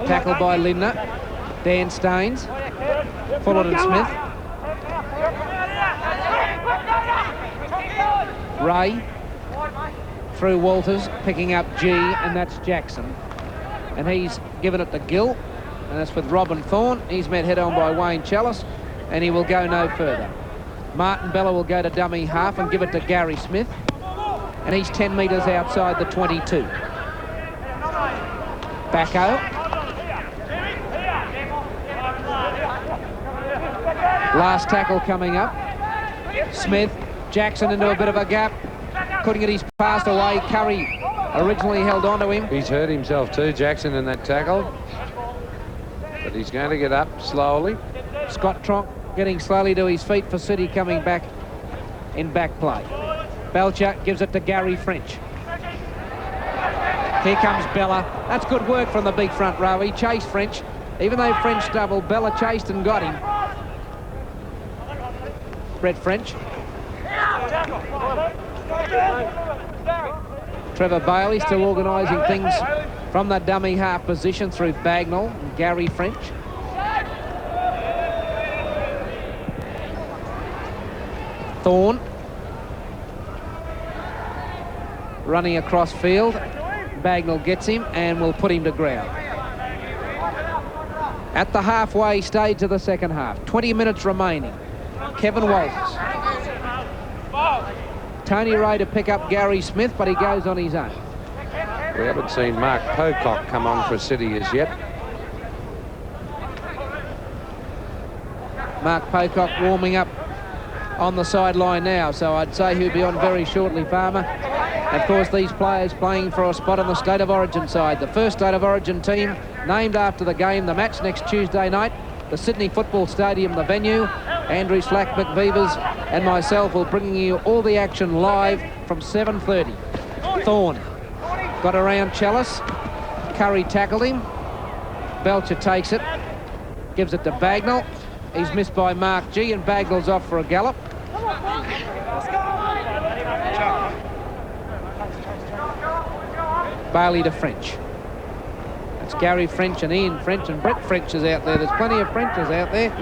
Tackled by Limner. Dan Staines. Fullerton Smith. Ray. Through Walters, picking up G, and that's Jackson. And he's given it to Gill, and that's with Robin Thorne. He's met head-on by Wayne Chalice, and he will go no further. Martin Bella will go to dummy half and give it to Gary Smith, and he's 10 metres outside the 22. Backo. Last tackle coming up. Smith, Jackson into a bit of a gap. Couldn't get his pass away. Curry originally held on to him. He's hurt himself too, Jackson, in that tackle. But he's going to get up slowly. Scott Tronk getting slowly to his feet for City, coming back in back play. Belcher gives it to Gary French. Here comes Bella. That's good work from the big front row. He chased French. Even though French doubled, Bella chased and got him. Brett French. Trevor Bailey still organising things from the dummy half position through Bagnall and Gary French. Thorne running across field. Bagnall gets him and will put him to ground. At the halfway stage of the second half, 20 minutes remaining. Kevin Walters. Tony Ray to pick up Gary Smith, but he goes on his own. We haven't seen Mark Pocock come on for City as yet. Mark Pocock warming up on the sideline now, so I'd say he'll be on very shortly, Farmer. Of course, these players playing for a spot on the State of Origin side. The first State of Origin team named after the game. The match next Tuesday night. The Sydney Football Stadium, the venue. Andrew Slack, McVeevers and myself will bring you all the action live from 7:30. Thorne got around Chalice. Curry tackled him. Belcher takes it. Gives it to Bagnall. He's missed by Mark G, and Bagnall's off for a gallop. Bailey to French. That's Gary French and Ian French, and Brett French is out there. There's plenty of Frenches out there.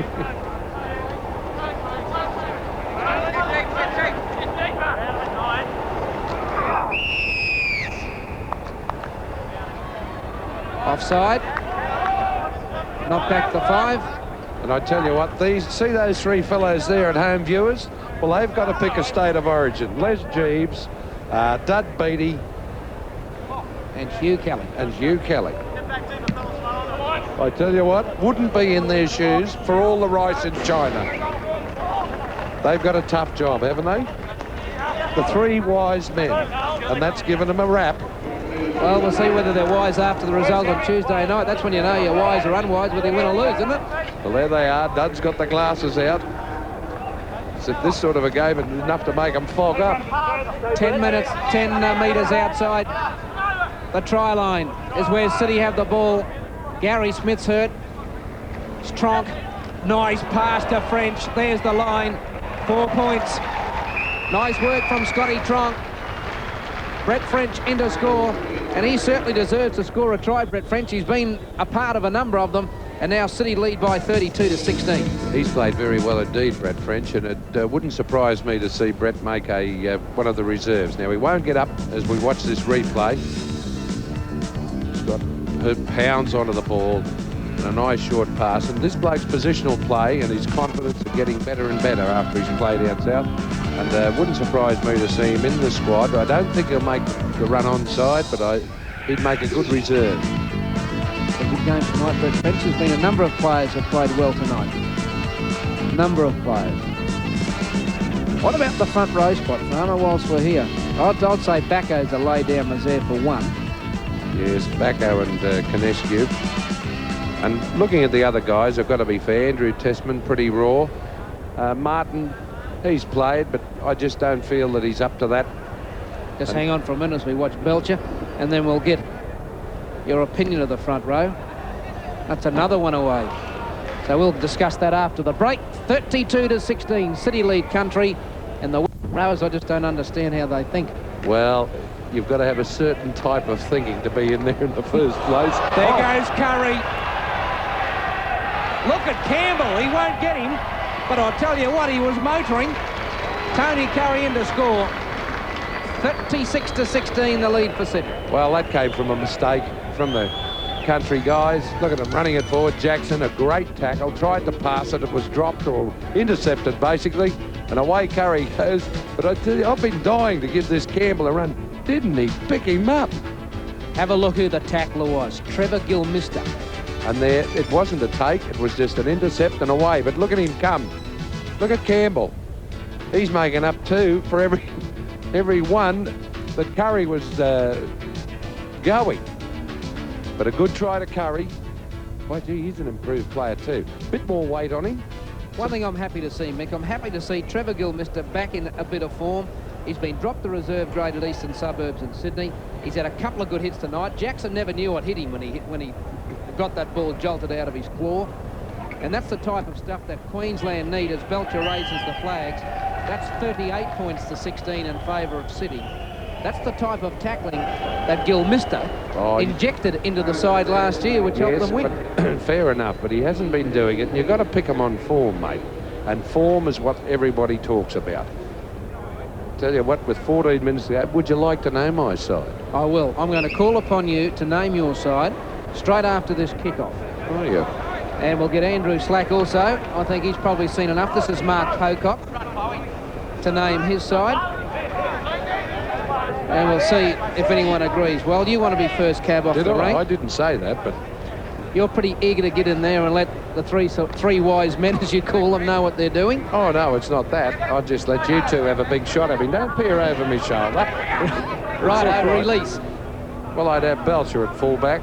Offside. Knocked back the 5. And I tell you what, see those 3 fellows there at home, viewers? Well, they've got to pick a state of origin. Les Jeeves, Dud Beattie, and Hugh Kelly. I tell you what, wouldn't be in their shoes for all the rice in China. They've got a tough job, haven't they? The 3 wise men, and that's given them a rap. Well, we'll see whether they're wise after the result on Tuesday night. That's when you know you're wise or unwise, whether you win or lose, isn't it? Well, there they are. Dud's got the glasses out. So this sort of a game is enough to make them fog up. 10 minutes, 10 metres outside the try line is where City have the ball. Gary Smith's hurt. Stronk, nice pass to French. There's the line. 4 points. Nice work from Scotty Tronk. Brett French into score, and he certainly deserves to score a try, Brett French. He's been a part of a number of them, and now City lead by 32-16. He's played very well indeed, Brett French, and it wouldn't surprise me to see Brett make a one of the reserves. Now, he won't get up as we watch this replay. He's got pounds onto the ball and a nice short pass, and this bloke's positional play and his confidence is getting better and better after he's played out south. And wouldn't surprise me to see him in the squad. I don't think he'll make the run on side, but he'd make a good reserve. A good game tonight, Brett French. There's been a number of players that played well tonight. A number of players. What about the front row spot, Farmer, whilst we're here? I'd say Backo's a lay-down reserve for one. Yes, Backo and Canescu. And looking at the other guys, I've got to be fair. Andrew Testman, pretty raw. Martin, he's played, but I just don't feel that he's up to that. Just hang on for a minute as we watch Belcher, and then we'll get your opinion of the front row. That's another one away. So we'll discuss that after the break. 32-16, City lead country, and the rowers, I just don't understand how they think. Well, you've got to have a certain type of thinking to be in there in the first place. There goes Curry. Look at Campbell. He won't get him. But I'll tell you what, he was motoring. Tony Curry in to score. 36-16, the lead for Sydney. Well, that came from a mistake from the country guys. Look at them running it forward. Jackson, a great tackle. Tried to pass it. It was dropped or intercepted, basically. And away Curry goes. But I tell you, I've been dying to give this Campbell a run. Didn't he pick him up? Have a look who the tackler was. Trevor Gilmister. And there, it wasn't a take, it was just an intercept and away. But look at him come. Look at Campbell. He's making up two for every one that Curry was going. But a good try to Curry. Why, gee, he's an improved player too. Bit more weight on him. One thing I'm happy to see, Mick, I'm happy to see Trevor Gilmister back in a bit of form. He's been dropped the reserve grade at Eastern Suburbs in Sydney. He's had a couple of good hits tonight. Jackson never knew what hit him when he got that ball jolted out of his claw. And that's the type of stuff that Queensland need as Belcher raises the flags. That's 38 points to 16 in favour of City. That's the type of tackling that Gilmister injected into the side last year, which helped them win. But, fair enough, but he hasn't been doing it. And you've got to pick him on form, mate. And form is what everybody talks about. Tell you what, with 14 minutes to go, would you like to know my side? I will. I'm going to call upon you to name your side straight after this kickoff. Oh, yeah. And we'll get Andrew Slack also. I think he's probably seen enough. This is Mark Pocock to name his side. And we'll see if anyone agrees. Well, you want to be first cab off the rank. I didn't say that, but... You're pretty eager to get in there and let the three wise men, as you call them, know what they're doing. Oh, no, it's not that. I'll just let you two have a big shot at me. Don't peer over my shoulder. Right, release. Well, I'd have Belcher at fullback.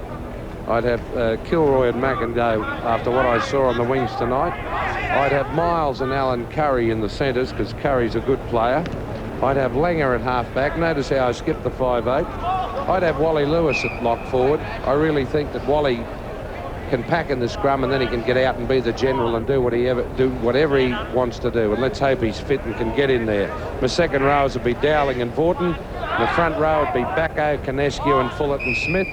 I'd have Kilroy and McIndoe after what I saw on the wings tonight. I'd have Miles and Alan Curry in the centres because Curry's a good player. I'd have Langer at half-back. Notice how I skipped the 5'8". I'd have Wally Lewis at lock forward. I really think that Wally can pack in the scrum and then he can get out and be the general and do whatever he wants to do. And let's hope he's fit and can get in there. My second rows would be Dowling and Vautin. The front row would be Backo, Canescu and Fullett and Smith.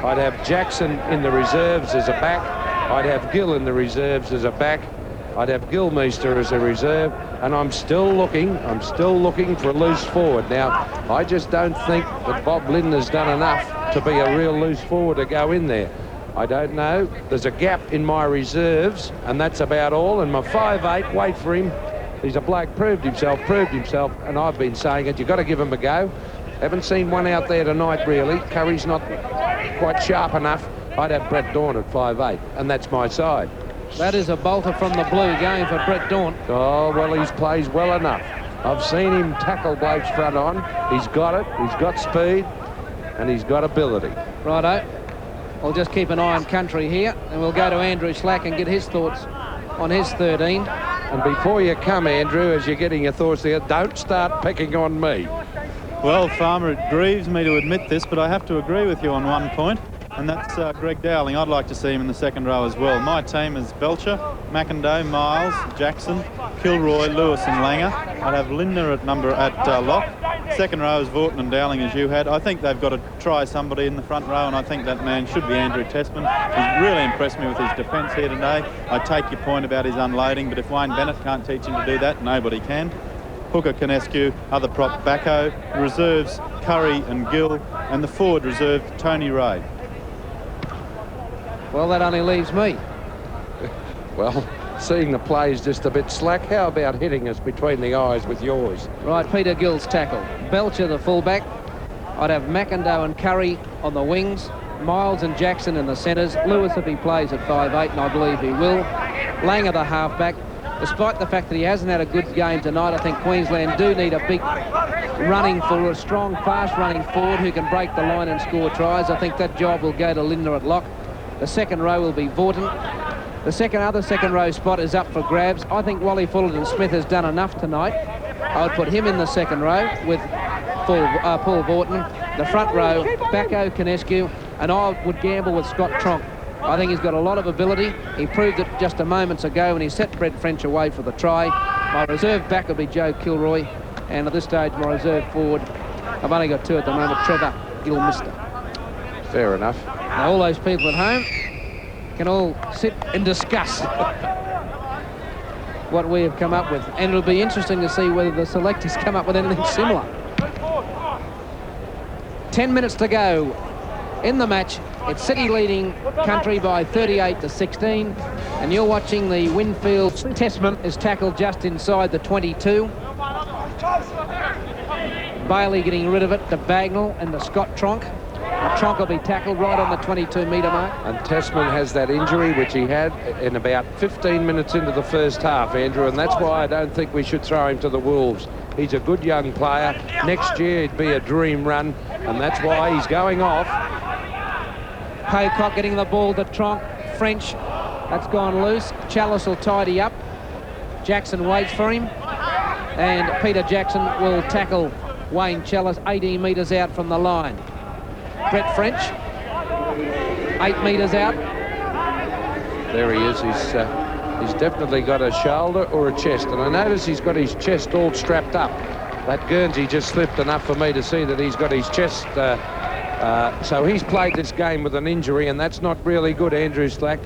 I'd have Jackson in the reserves as a back. I'd have Gill in the reserves as a back. I'd have Gilmeister as a reserve. And I'm still looking for a loose forward. Now, I just don't think that Bob Lynn has done enough to be a real loose forward to go in there. I don't know. There's a gap in my reserves, and that's about all. And my 5'8", wait for him. He's a bloke, proved himself, and I've been saying it. You've got to give him a go. Haven't seen one out there tonight, really. Curry's not quite sharp enough. I'd have Brett Dawn at 5'8", and that's my side. That is a bolter from the blue game for Brett Dawn. Oh, well, he plays well enough. I've seen him tackle blokes front on. He's got it. He's got speed. and he's got ability. Righto. We'll just keep an eye on country here, and we'll go to Andrew Slack and get his thoughts on his 13. And before you come, Andrew, as you're getting your thoughts there, don't start picking on me. Well, Farmer, it grieves me to admit this, but I have to agree with you on one point, and that's Greg Dowling. I'd like to see him in the second row as well. My team is Belcher, McIndoe, Miles, Jackson, Kilroy, Lewis and Langer. I'd have Lindner at lock. Second row is Vautin and Dowling, as you had. I think they've got to try somebody in the front row, and I think that man should be Andrew Testman. He's really impressed me with his defence here today. I take your point about his unloading, but if Wayne Bennett can't teach him to do that, nobody can. Hooker, Canescu, other prop Backo, reserves Curry and Gill, and the forward reserve Tony Ray. Well, that only leaves me. Well, seeing the play is just a bit slack. How about hitting us between the eyes with yours? Right, Peter Gill's tackle. Belcher, the fullback. I'd have McIndoe and Curry on the wings. Miles and Jackson in the centres. Lewis, if he plays at 5'8", and I believe he will. Langer, the halfback. Despite the fact that he hasn't had a good game tonight, I think Queensland do need a big running forward, a strong, fast-running forward who can break the line and score tries. I think that job will go to Lindner at lock. The second row will be Vautin. The other second row spot is up for grabs. I think Wally Fullerton Smith has done enough tonight. I would put him in the second row with Paul Vautin. The front row, Backo, Canescu, and I would gamble with Scott Tronk. I think he's got a lot of ability. He proved it just a moments ago when he set Brett French away for the try. My reserve back will be Joe Kilroy, and at this stage my reserve forward, I've only got two at the moment, Trevor Gilmister. Fair enough. Now all those people at home can all sit and discuss what we have come up with, and it'll be interesting to see whether the selectors come up with anything similar. 10 minutes to go in the match. It's City leading country by 38-16, and you're watching the Winfield Testman is tackled just inside the 22. Bailey getting rid of it to Bagnall and to Scott Tronk. Tronk will be tackled right on the 22-metre mark. And Testman has that injury which he had in about 15 minutes into the first half, Andrew, and that's why I don't think we should throw him to the Wolves. He's a good young player. Next year it'd be a dream run, and that's why he's going off. Pocock getting the ball to Tronk. French, that's gone loose. Chalice will tidy up. Jackson waits for him. And Peter Jackson will tackle Wayne Chalice 18 metres out from the line. Brett French, 8 metres out. There he is. He's definitely got a shoulder or a chest, and I notice he's got his chest all strapped up. That Guernsey just slipped enough for me to see that he's got his chest. So he's played this game with an injury, and that's not really good, Andrew Slack.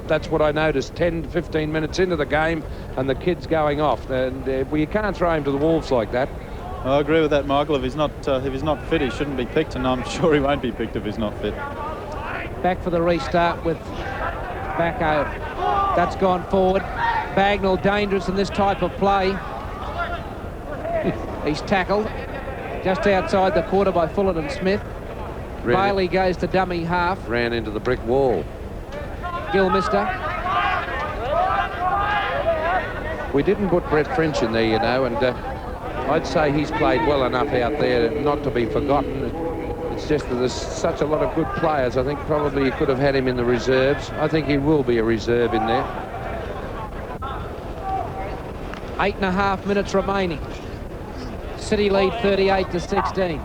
That's what I noticed 10 to 15 minutes into the game, and the kid's going off. And you can't throw him to the Wolves like that. I agree with that, Michael. If he's not fit, he shouldn't be picked, and I'm sure he won't be picked if he's not fit. Back for the restart with Backo. That's gone forward. Bagnall dangerous in this type of play. He's tackled just outside the quarter by Fullerton Smith. Bailey goes to dummy half. Ran into the brick wall. Gilmister. We didn't put Brett French in there, you know, and I'd say he's played well enough out there not to be forgotten. It's just that there's such a lot of good players. I think probably you could have had him in the reserves. I think he will be a reserve in there. 8.5 minutes remaining. City lead 38-16.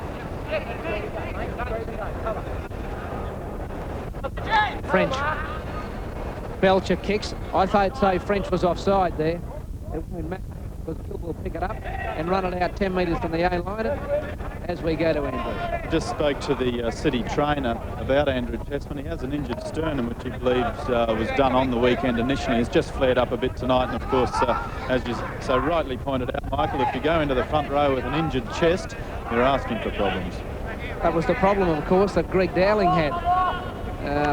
French. Belcher kicks. I thought say French was offside there. Will pick it up and run it out 10 metres from the A-line as we go to Andrew. Just spoke to the City trainer about Andrew Testman. He has an injured sternum, which he believes was done on the weekend initially. It's just flared up a bit tonight, and of course, as you so rightly pointed out, Michael, if you go into the front row with an injured chest, you're asking for problems. That was the problem, of course, that Greg Dowling had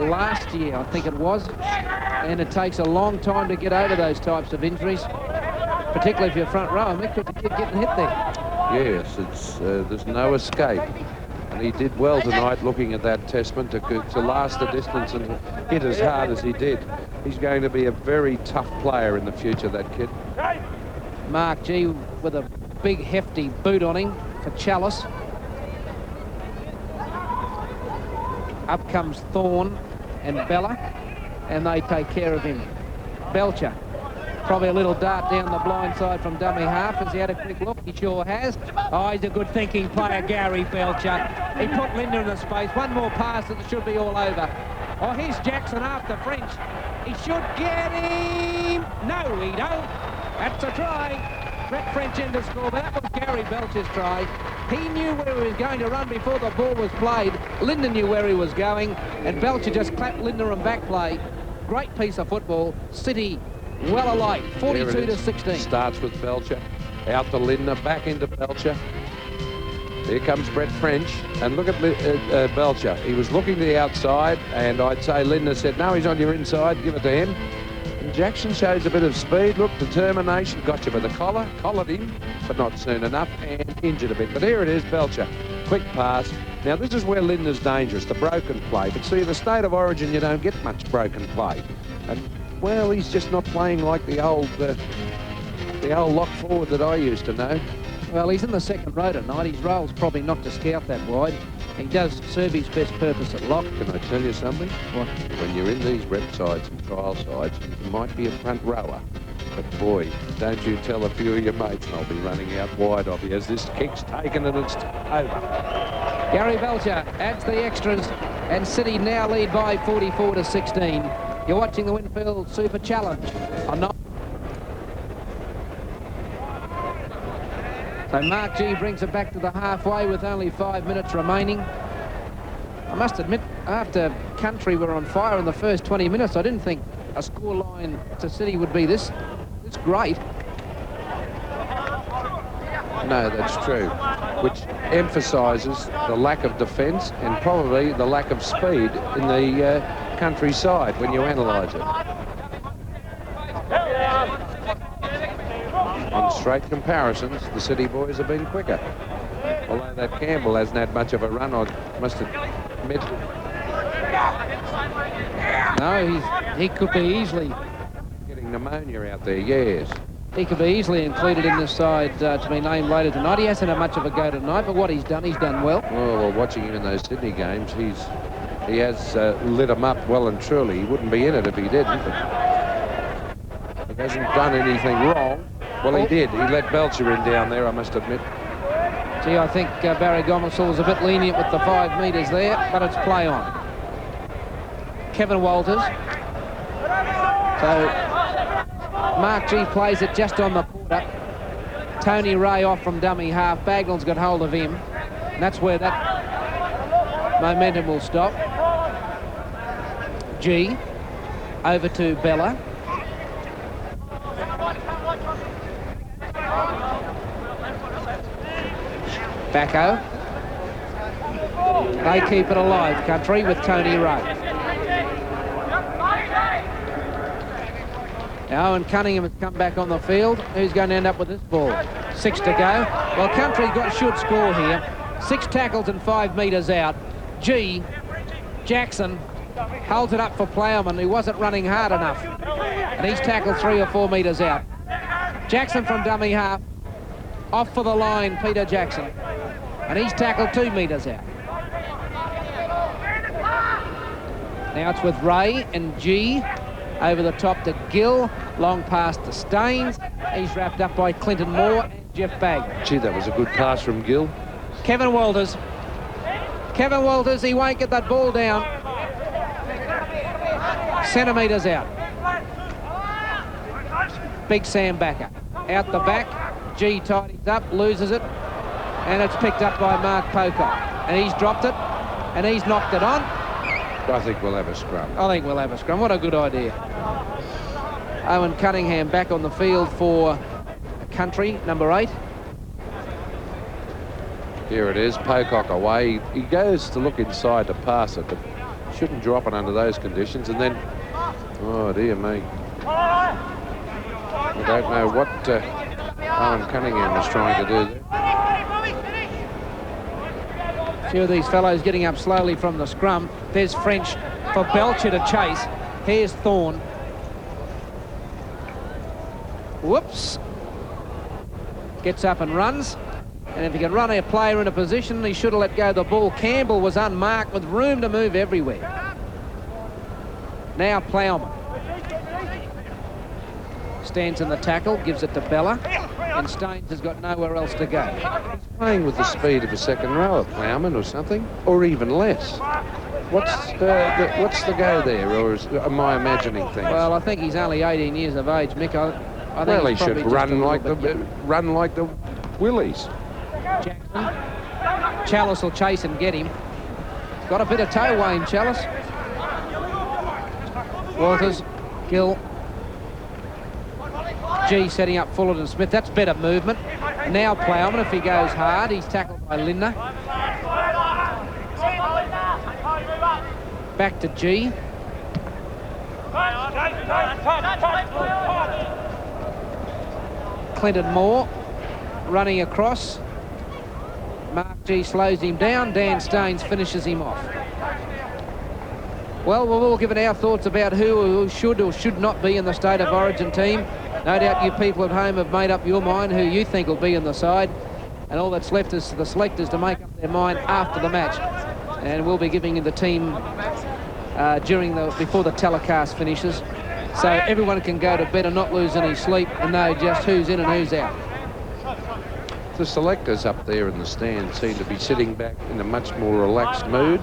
last year, I think it was, and it takes a long time to get over those types of injuries, particularly if you're front row. Make sure to keep getting hit there. Yes, it's there's no escape, and he did well tonight looking at that Testman to last the distance and hit as hard as he did. He's going to be a very tough player in the future, that kid. Mark G with a big hefty boot on him for Chalice. Up comes Thorne and Bella, and they take care of him. Belcher, probably a little dart down the blind side from dummy half. Has he had a quick look? He sure has. Oh, he's a good thinking player, Gary Belcher. He put Linda in the space. One more pass and it should be all over. Oh, here's Jackson after French. He should get him. No, he don't. That's a try. Brett French in to score, but that was Gary Belcher's try. He knew where he was going to run before the ball was played. Linda knew where he was going, and Belcher just clapped Linda and back play. Great piece of football. City well alight, 42 to 16. Starts with Belcher, out to Linda, back into Belcher. Here comes Brett French, and look at Belcher. He was looking to the outside, and I'd say Linda said, no, he's on your inside, give it to him. And Jackson shows a bit of speed, look, determination, got you by the collar, collared him, but not soon enough, and injured a bit. But here it is, Belcher, quick pass. Now, this is where Linda's dangerous, the broken play. But see, in the state of origin, you don't get much broken play. And, well, he's just not playing like the old lock forward that I used to know. Well, he's in the second row tonight. His role's probably not to scout that wide. He does serve his best purpose at lock. Can I tell you something? What? When you're in these rep sides and trial sides, you might be a front rower. But boy, don't you tell a few of your mates, and I'll be running out wide of you as this kick's taken and it's over. Gary Belcher adds the extras, and City now lead by 44 to 16. You're watching the Winfield Super Challenge. I'm not. So Mark G brings it back to the halfway with only 5 minutes remaining. I must admit, after Country were on fire in the first 20 minutes, I didn't think a scoreline to City would be this great. No, that's true, which emphasises the lack of defence and probably the lack of speed in the countryside when you analyse it. On straight comparisons, the City boys have been quicker. Although that Campbell hasn't had much of a run, I must admit. No, he could be easily Getting pneumonia out there, yes. He could be easily included in this side to be named later tonight. He hasn't had much of a go tonight, but what he's done well. Well, watching him in those Sydney games, he has lit him up well and truly. He wouldn't be in it if he didn't. But he hasn't done anything wrong. Well, he did. He let Belcher in down there, I must admit. Gee, I think Barry Gomersall was a bit lenient with the 5 metres there, but it's play on. Kevin Walters. So Mark G plays it just on the quarter. Tony Ray off from dummy half. Bagnall's got hold of him. And that's where that momentum will stop. G over to Bella. Backo. They keep it alive, Country, with Tony Ray. Now Owen Cunningham has come back on the field. Who's going to end up with this ball? 6 to go. Well, Country should score here. 6 tackles and 5 metres out. G. Jackson holds it up for Plowman, who wasn't running hard enough. And he's tackled 3 or 4 metres out. Jackson from dummy half. Off for the line, Peter Jackson. And he's tackled 2 metres out. Now it's with Ray and G. Over the top to Gill. Long pass to Staines. He's wrapped up by Clinton Moore and Jeff Bagg. Gee, that was a good pass from Gill. Kevin Walters. Kevin Walters, he won't get that ball down. Centimetres out. Big Sam Backo. Out the back. G tidies up, loses it. And it's picked up by Mark Pocock. And he's dropped it. And he's knocked it on. I think we'll have a scrum. I think we'll have a scrum. What a good idea. Owen Cunningham back on the field for Country, number 8. Here it is, Pocock away. He goes to look inside to pass it, but shouldn't drop it under those conditions. And then, oh dear me. I don't know what Owen Cunningham was trying to do there. A few of these fellows getting up slowly from the scrum. There's French for Belcher to chase. Here's Thorne. Whoops. Gets up and runs. And if he can run a player in a position, he should have let go the ball. Campbell was unmarked with room to move everywhere. Now Plowman. Stands in the tackle, gives it to Bella, and Staines has got nowhere else to go. He's playing with the speed of a second rower, Plowman, or something, or even less. What's the go there, or am I imagining things? Well, I think he's only 18 years of age, Mick. I think well, he he's probably should run like the Willies. Jackson. Chalice will chase and get him. Got a bit of toe, Wayne Chalice. Walters, Gill. G setting up Fullerton Smith. That's better movement. Now Plowman, if he goes hard, he's tackled by Lindner. Back to G. Clinton Moore running across. Mark G slows him down. Dan Staines finishes him off. Well, we've all given our thoughts about who should or should not be in the State of Origin team. No doubt you people at home have made up your mind who you think will be in the side. And all that's left is the selectors to make up their mind after the match. And we'll be giving you the team before the telecast finishes. So everyone can go to bed and not lose any sleep and know just who's in and who's out. The selectors up there in the stand seem to be sitting back in a much more relaxed mood.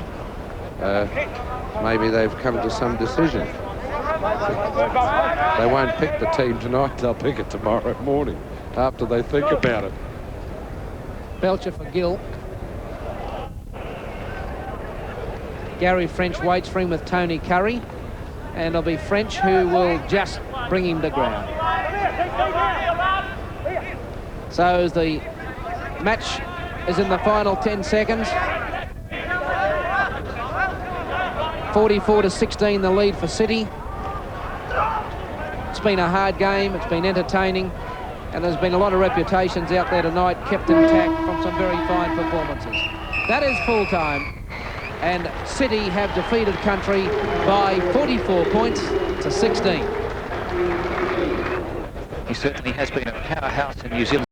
Maybe they've come to some decision. They won't pick the team tonight, they'll pick it tomorrow morning after they think about it. Belcher for Gill. Gary French waits for him with Tony Curry, and it'll be French who will just bring him to ground. So as the match is in the final 10 seconds, 44-16 the lead for City. It's been a hard game, it's been entertaining, and there's been a lot of reputations out there tonight kept intact from some very fine performances. That is full time, and City have defeated Country by 44 points to 16. He certainly has been a powerhouse in New Zealand.